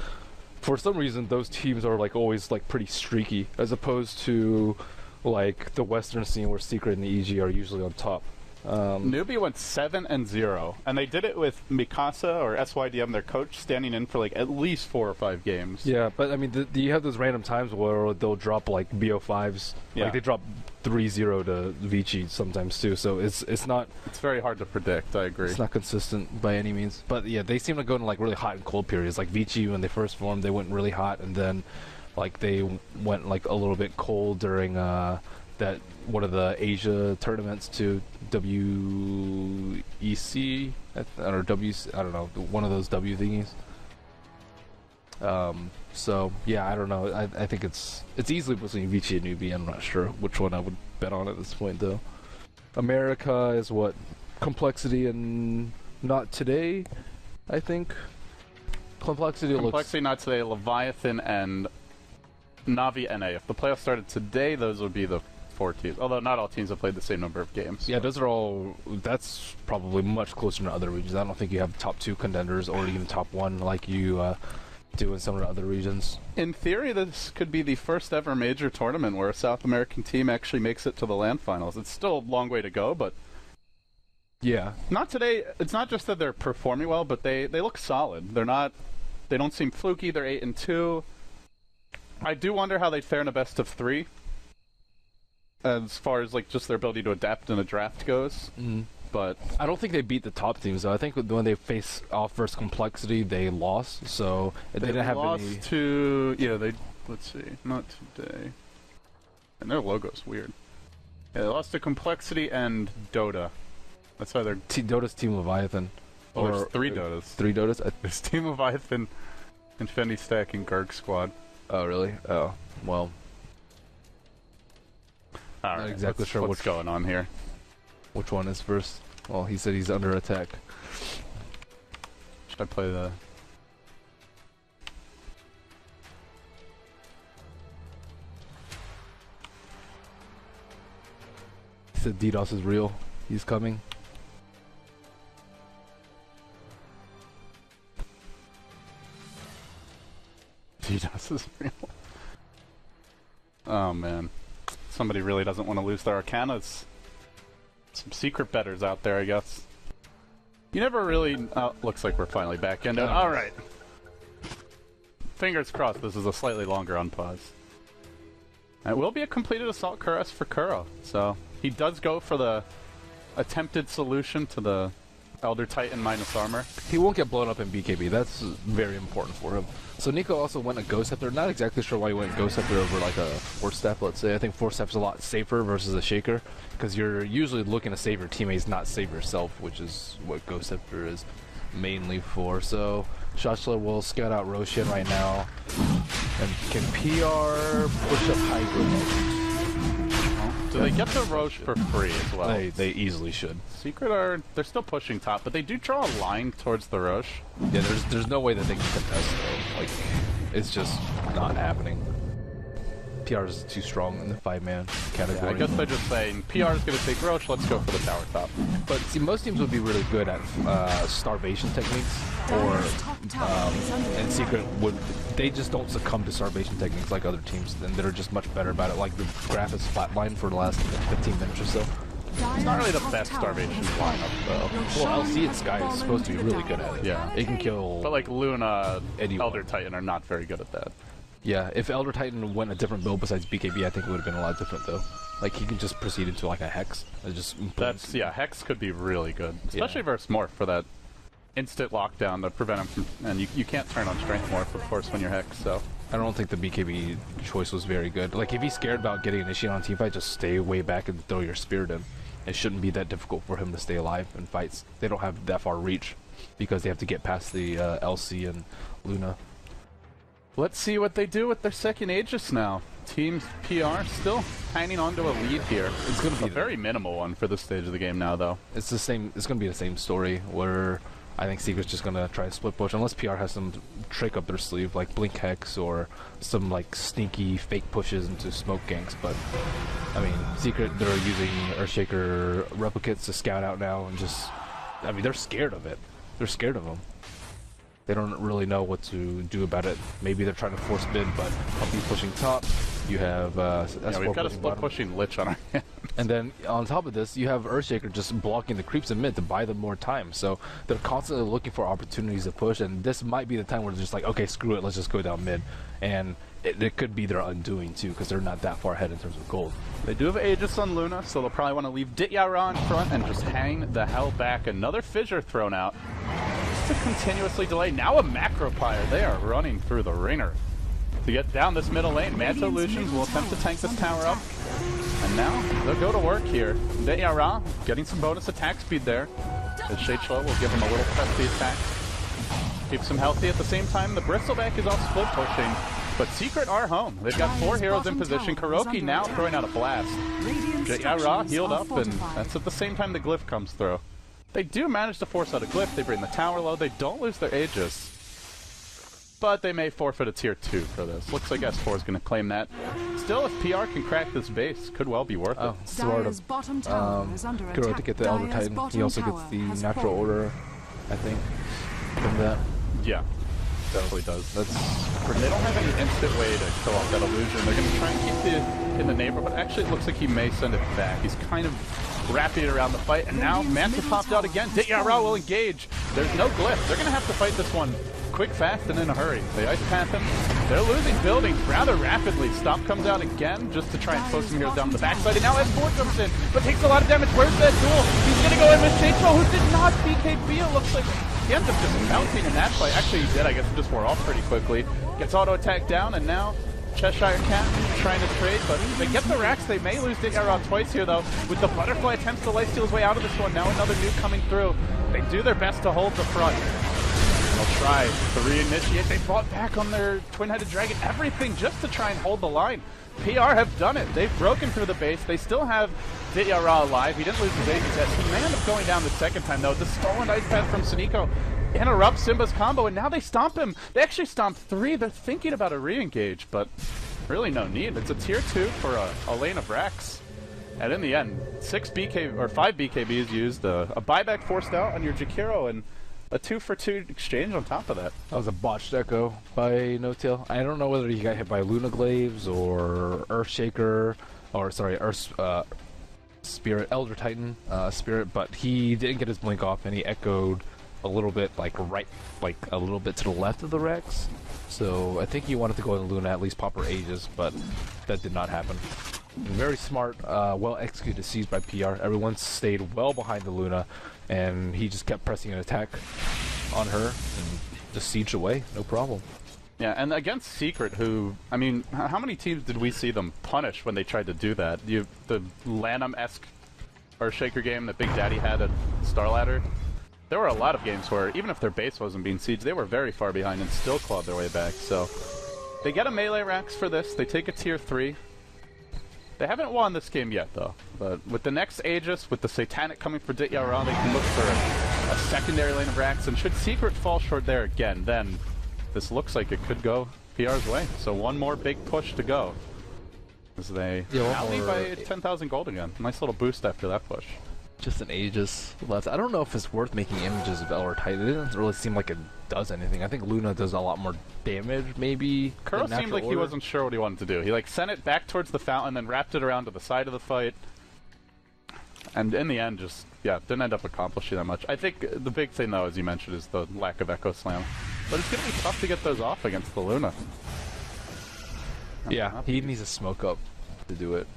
for some reason those teams are always pretty streaky, as opposed to the Western scene where Secret and the EG are usually on top. Newbie went 7-0, and they did it with Mikasa or SYDM, their coach, standing in for at least 4 or 5 games. Yeah, but I mean, you have those random times where they'll drop BO5s. Yeah. They drop 3-0 to Vici sometimes too. So it's not. It's very hard to predict. I agree. It's not consistent by any means. But yeah, they seem to go in really hot and cold periods. Like Vici, when they first formed, they went really hot, and then they went a little bit cold during that one of the Asia tournaments to WEC or W, I don't know, one of those W thingies. So yeah, I don't know. I think it's easily between Vici and Newbie. I'm not sure which one I would bet on at this point though. America is what, Complexity and not today, I think. Complexity not today, Leviathan and Navi NA. If the playoffs started today, those would be the 4 teams. Although not all teams have played the same number of games. Yeah, those are all... That's probably much closer to other regions. I don't think you have top 2 contenders or even top 1 like you do in some of the other regions. In theory, this could be the first ever major tournament where a South American team actually makes it to the LAN Finals. It's still a long way to go, but... Yeah. Not today. It's not just that they're performing well, but they look solid. They're not... They don't seem fluky. They're 8-2. I do wonder how they'd fare in a best of 3. As far as like just their ability to adapt in a draft goes. But I don't think they beat the top teams though. I think when they face off versus Complexity, they lost. So they didn't have lost any... to let's see, not today. And their logo's weird. Yeah, they lost to Complexity and Dota. That's why they're Dota's Team Leviathan. Oh, there's 3 Dotas. 3 Dotas? There's Team Leviathan, Infinity Stack, and Gerg Squad. Oh really? Oh well. Not right, exactly sure what's going on here. Which one is first? Well, he said he's under attack. Should I play the... He said DDoS is real. He's coming. DDoS is real. Oh man. Somebody really doesn't want to lose their Arcanas. Some secret bettors out there, I guess. You never really... Oh, looks like we're finally back into it. Alright. Fingers crossed this is a slightly longer unpause. It will be a completed Assault Cuirass for Kuro. So, he does go for the attempted solution to the Elder Titan minus armor. He won't get blown up in BKB. That's very important for him. So Nico also went a Ghost Scepter. Not exactly sure why he went Ghost Scepter over like a Force Step, let's say. I think Force Step's a lot safer versus a Shaker, because you're usually looking to save your teammates, not save yourself, which is what Ghost Scepter is mainly for. So Shashla will scout out Roshan right now. And can PR push up high ground? Do they get the Roche for free as well? They easily should. Secret they're still pushing top, but they do draw a line towards the Roche. Yeah, there's no way that they can contest though. Like, it's just not happening. PR is too strong in the 5-man category. Yeah, I guess they're just saying, PR is going to take Roche, let's go for the tower top. But see, most teams would be really good at starvation techniques, or and Secret would... They just don't succumb to starvation techniques like other teams, and they're just much better about it. Like, the graph is flatlined for the last 15 minutes or so. It's not really the best starvation lineup, though. Well, LC and Sky is supposed to be really good at it. Yeah. It can kill... But like Luna, Elder Titan are not very good at that. Yeah, if Elder Titan went a different build besides BKB, I think it would have been a lot different, though. Like, he can just proceed into, like, a Hex. That's, yeah, Hex could be really good. Especially versus Morph for that instant lockdown to prevent him from... And you can't turn on Strength Morph, of course, when you're Hex, so... I don't think the BKB choice was very good. Like, if he's scared about getting initiated on a teamfight, just stay way back and throw your Spirit in. It shouldn't be that difficult for him to stay alive in fights. They don't have that far reach, because they have to get past the LC and Luna. Let's see what they do with their second Aegis now. Team PR still hanging on to a lead here. It's going to be a very minimal one for this stage of the game now, though. It's the same. It's going to be the same story where I think Secret's just going to try to split push, unless PR has some trick up their sleeve, like Blink Hex or some like sneaky fake pushes into smoke ganks. But I mean, Secret, they're using Earthshaker replicates to scout out now, and just, I mean, they're scared of it. They're scared of them. They don't really know what to do about it. Maybe they're trying to force bid, but I'll be pushing top. You have we've got a split pushing Lich on our hands. And then on top of this, you have Earthshaker just blocking the creeps in mid to buy them more time. So they're constantly looking for opportunities to push, and this might be the time where they're just like, okay, screw it, let's just go down mid. And it could be their undoing too, because they're not that far ahead in terms of gold. They do have Aegis on Luna, so they'll probably want to leave Dityara in front and just hang the hell back. Another Fissure thrown out. Just to continuously delay. Now a Macropyre. They are running through the ringer to get down this middle lane. Manta Illusions will attempt to tank this tower up. And now they'll go to work here. Dityara getting some bonus attack speed there. The Shachla will give him a little pesky attack. Keeps him healthy at the same time. The Bristleback is off split pushing. But Secret are home. They've got 4 heroes in position. Kuroki now throwing out a blast. Dityara healed up, and that's at the same time the glyph comes through. They do manage to force out a glyph, they bring the tower low, they don't lose their Aegis. But they may forfeit a tier 2 for this. Looks like S4 is going to claim that. Still, if PR can crack this base, could well be worth it. Sort of. Kuro to get the Elder Titan. He also gets the natural order, I think, from that. Yeah, definitely does. They don't have any instant way to kill off that illusion. They're going to try and keep it in the neighborhood. Actually, it looks like he may send it back. He's kind of wrapping it around the fight, and now Manta popped out again. Dityara will engage. There's no glyph. They're going to have to fight this one quick, fast, and in a hurry. They ice path him. They're losing buildings rather rapidly. Stomp comes out again just to try and slow some heroes down the backside, and now S4 jumps in, but takes a lot of damage. Where's that duel? He's going to go in with Shadeswell, who did not BKB, it looks like. He ends up just mounting in that fight. Actually, he did. I guess he just wore off pretty quickly. Gets auto-attacked down, and now Cheshire Cat trying to trade, but they get the racks. They may lose Dityara twice here, though. With the Butterfly attempts to lifesteal his way out of this one. Now another nuke coming through. They do their best to hold the front. They'll try to reinitiate. They fought back on their twin-headed dragon. Everything just to try and hold the line. PR have done it. They've broken through the base. They still have Dityara alive. He didn't lose his Aegis yet. He may end up going down the second time, though. The stolen ice path from Suniko interrupts Simba's combo, and now they stomp him. They actually stomp 3. They're thinking about a re-engage, but really no need. It's a tier 2 for a lane of Rex. And in the end, 5 BKBs used, a buyback forced out on your Jakiro, and a 2-for-2 exchange on top of that. That was a botched echo by No-Tail. I don't know whether he got hit by Luna Glaives or Earthshaker, or sorry, Spirit, Elder Titan Spirit, but he didn't get his blink off, and he echoed a little bit, a little bit to the left of the Rex. So I think he wanted to go in Luna, at least pop her Aegis, but that did not happen. Very smart, well executed siege by PR. Everyone stayed well behind the Luna, and he just kept pressing an attack on her and just sieged away, no problem. Yeah, and against Secret, who, I mean, how many teams did we see them punish when they tried to do that? The Lanham-esque Earthshaker game that Big Daddy had at Starladder? There were a lot of games where, even if their base wasn't being sieged, they were very far behind and still clawed their way back. So, they get a melee Rax for this. They take a tier 3. They haven't won this game yet, though. But with the next Aegis, with the Satanic coming for Dityara, they can look for a secondary lane of Rax. And should Secret fall short there again, then this looks like it could go PR's way. So one more big push to go. As they lead by 10,000 gold again. Nice little boost after that push. Just an Aegis left. I don't know if it's worth making images of Elder Titan. It doesn't really seem like it does anything. I think Luna does a lot more damage, maybe. Kuro seemed like he wasn't sure what he wanted to do. He sent it back towards the fountain, then wrapped it around to the side of the fight. And in the end, just, didn't end up accomplishing that much. I think the big thing, though, as you mentioned, is the lack of Echo Slam. But it's going to be tough to get those off against the Luna. Yeah, he needs a smoke up to do it.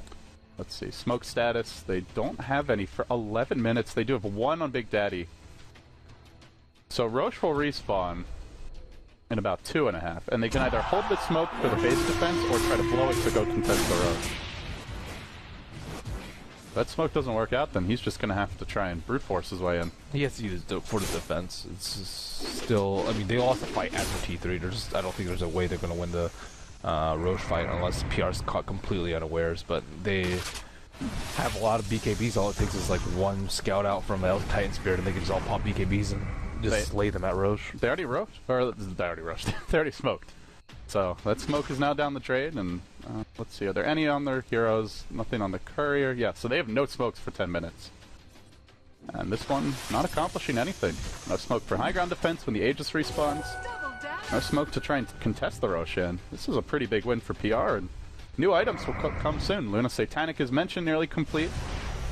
Let's see, smoke status, they don't have any for 11 minutes. They do have 1 on Big Daddy. So Roche will respawn in about 2.5, and they can either hold the smoke for the base defense or try to blow it to go contest the Roche. If that smoke doesn't work out, then he's just going to have to try and brute force his way in. He has to use it for the defense. It's just still, I mean, they lost the fight after T3. I don't think there's a way they're going to win the Roche fight unless PR's caught completely unawares, but they have a lot of BKBs. All it takes is one scout out from the Titan Spirit and they can just all pop BKBs and just lay them at Roche. They already roached? Or they already roached. They already smoked. So that smoke is now down the trade, and let's see, are there any on their heroes? Nothing on the courier. Yeah, so they have no smokes for 10 minutes. And this one, not accomplishing anything. No smoke for high ground defense when the Aegis respawns. No smoke to try and contest the Roshan. This is a pretty big win for PR, and new items will come soon. Luna Satanic is mentioned, nearly complete.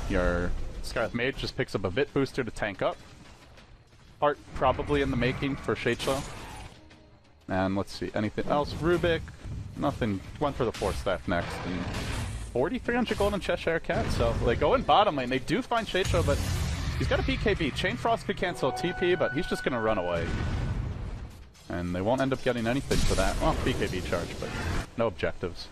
Your Scarlet Mage just picks up a bit booster to tank up. Heart probably in the making for Shadeslow. And let's see, anything else? Rubik, nothing. Went for the 4th staff next. And 4,300 gold in Cheshire Cat, so they go in bottom lane. They do find Shadeslow, but he's got a BKB. Chain Frost could cancel TP, but he's just going to run away. And they won't end up getting anything for that. Well, BKB charge, but no objectives.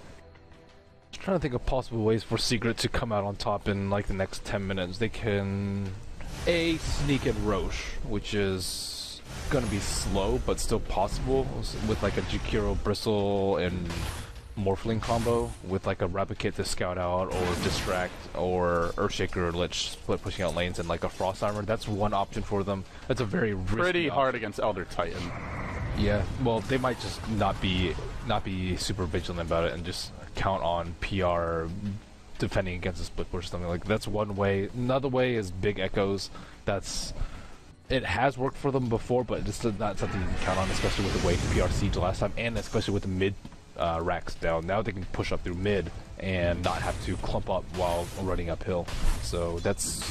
Just trying to think of possible ways for Secret to come out on top in the next 10 minutes. They can sneak in Roche, which is gonna be slow but still possible with a Jakiro Bristle and Morphling combo with like a Replicate to scout out or distract or Earthshaker Lich split pushing out lanes and like a Frost Armor. That's one option for them. That's a very pretty hard against Elder Titan. Yeah, well, they might just not be super vigilant about it and just count on PR defending against a split push or something. Like that's one way. Another way is big echoes. It has worked for them before, but it's not something you can count on, especially with the way PR siege last time, and especially with the mid racks down. Now they can push up through mid and not have to clump up while running uphill. So that's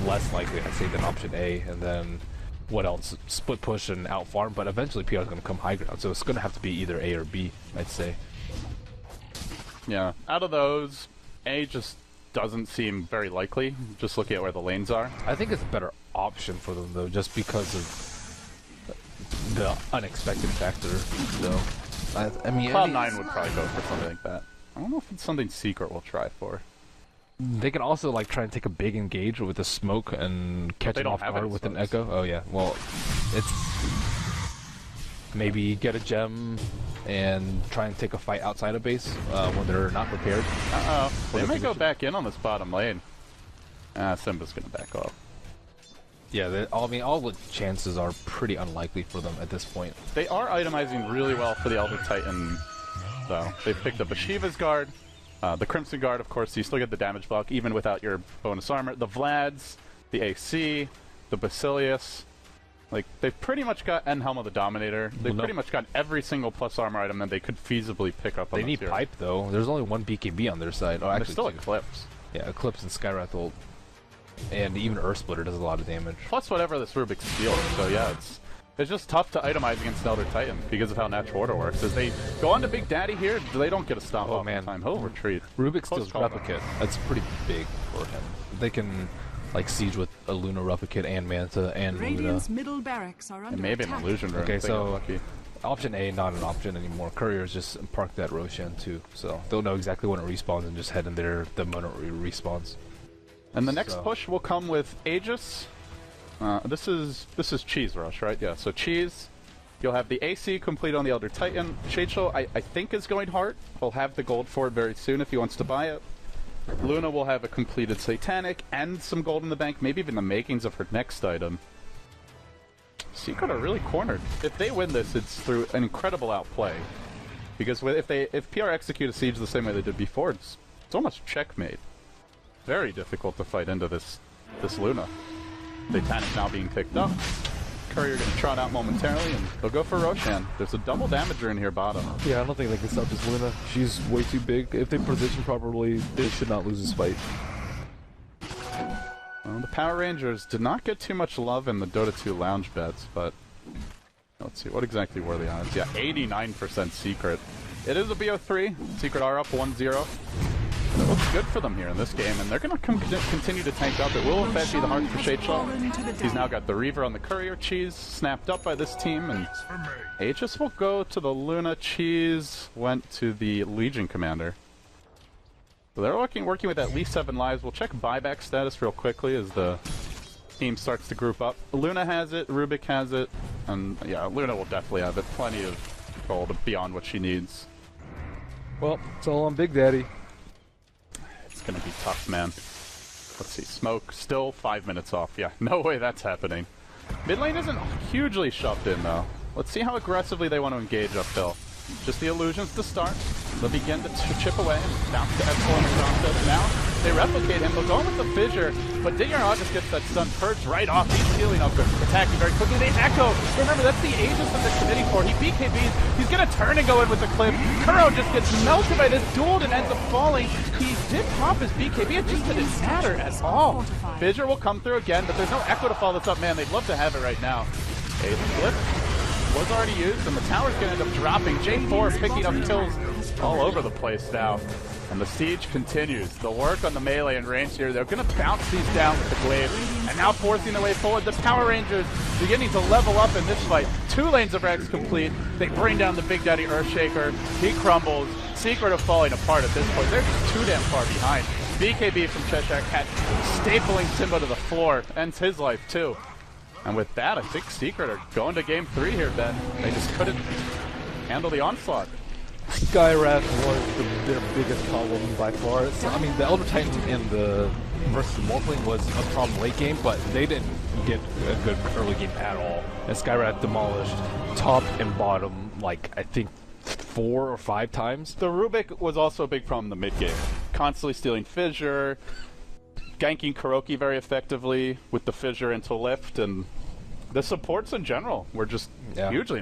less likely, I'd say, than option A. And then what else? Split push and out farm, but eventually PR is going to come high ground, so it's going to have to be either A or B, I'd say. Yeah, out of those, A just doesn't seem very likely, just looking at where the lanes are. I think it's a better option for them, though, just because of the unexpected factor, though. I mean, Cloud9 would probably go for something like that. I don't know if it's something Secret will try for. They can also like try and take a big engage with a smoke and catch them off guard with an echo. Oh yeah, well, it's maybe get a gem and try and take a fight outside of base when they're not prepared. They may go back in on this bottom lane. Simba's gonna back off. Yeah, I mean, all the chances are pretty unlikely for them at this point. They are itemizing really well for the Elder Titan, though. They've picked up a Shiva's Guard, the Crimson Guard, of course, so you still get the damage block, even without your bonus armor. The Vlads, the AC, the Basilius. Like, they've pretty much got Helm of the Dominator. They've pretty much got every single plus armor item that they could feasibly pick up on They need tier. Pipe, though. There's only one BKB on their side. Oh, actually, there's still Eclipse. Yeah, Eclipse and Skywrath ult. And even Earth Splitter does a lot of damage. Plus whatever this Rubik's steals. So yeah, it's just tough to itemize against Elder Titan because of how natural order works. As they go on to Big Daddy here, they don't get a stop off in time. He'll retreat. Rubik steals Replicate. That's pretty big for him. They can like siege with a Luna Replicate and Manta and Radiant's Luna. middle barracks are under and maybe attack. an illusion rune. Okay, so option A not an option anymore. Couriers just park that Roshan too, so they'll know exactly when it respawns and just head in there the moment it respawns. And the next push will come with Aegis. This is Cheese Rush, right? Yeah, so Cheese. You'll have the AC complete on the Elder Titan. Shadeshow, I think, is going hard. He'll have the gold for it very soon if he wants to buy it. Luna will have a completed Satanic and some gold in the bank, maybe even the makings of her next item. Secret are really cornered. If they win this, it's through an incredible outplay. Because if PR execute a siege the same way they did before, it's almost checkmate. Very difficult to fight into this Luna. Satanic now being picked up. Courier gonna trot out momentarily, and they'll go for Roshan. There's a double damager in here bottom. Yeah, I don't think they can stop this Luna. She's way too big. If they position properly, they should not lose this fight. Well, the Power Rangers did not get too much love in the Dota 2 lounge bets, but let's see, what exactly were the odds? Yeah, 89% Secret. It is a BO3. Secret are up 1-0. It looks good for them here in this game, and they're going to continue to tank up. It will in fact be the heart for Shadeshaw. He's now got the Reaver on the Courier. Cheese snapped up by this team, and Aegis will go to the Luna. Cheese went to the Legion Commander. So they're working with at least 7 lives. We'll check buyback status real quickly as the team starts to group up. Luna has it, Rubik has it, and yeah, Luna will definitely have it. Plenty of gold beyond what she needs. Well, it's all on Big Daddy. It's gonna be tough, man. Let's see, Smoke still 5 minutes off. Yeah, no way that's happening. Mid lane isn't hugely shoved in, though. Let's see how aggressively they want to engage uphill. Just the illusions to start. They'll begin to chip away and bounce to F4 in the process. Now they replicate him. They'll go in with the fissure, but Dinyar just gets that stun purged right off. He's healing up, attacking very quickly. They echo. Remember, that's the Aegis that they're committing for. He BKBs. He's going to turn and go in with the clip. Kuro just gets melted by this duel and ends up falling. He did pop his BKB. It just didn't matter at all. Fissure will come through again, but there's no echo to follow this up. Man, they'd love to have it right now. A flip was already used, and the tower's going to end up dropping. J4 picking up kills all over the place now. And the siege continues. The work on the melee and range here, they're going to bounce these down with the glaive. And now forcing their way forward. The Power Rangers beginning to level up in this fight. 2 lanes of Rex complete. They bring down the Big Daddy Earthshaker. He crumbles. Secret of falling apart at this point. They're just too damn far behind. BKB from Cheshire Cat stapling Simba to the floor. Ends his life too. And with that, I think Secret are going to game 3 here, Ben. They just couldn't handle the onslaught. Skywrath was their biggest problem by far. So, I mean, the Elder Titan in the versus Morphling was a problem late game, but they didn't get a good early game at all. And Skywrath demolished top and bottom, like, I think 4 or 5 times. The Rubik was also a big problem in the mid game. Constantly stealing Fissure, ganking Kuroki very effectively with the Fissure into lift, and the supports in general were just hugely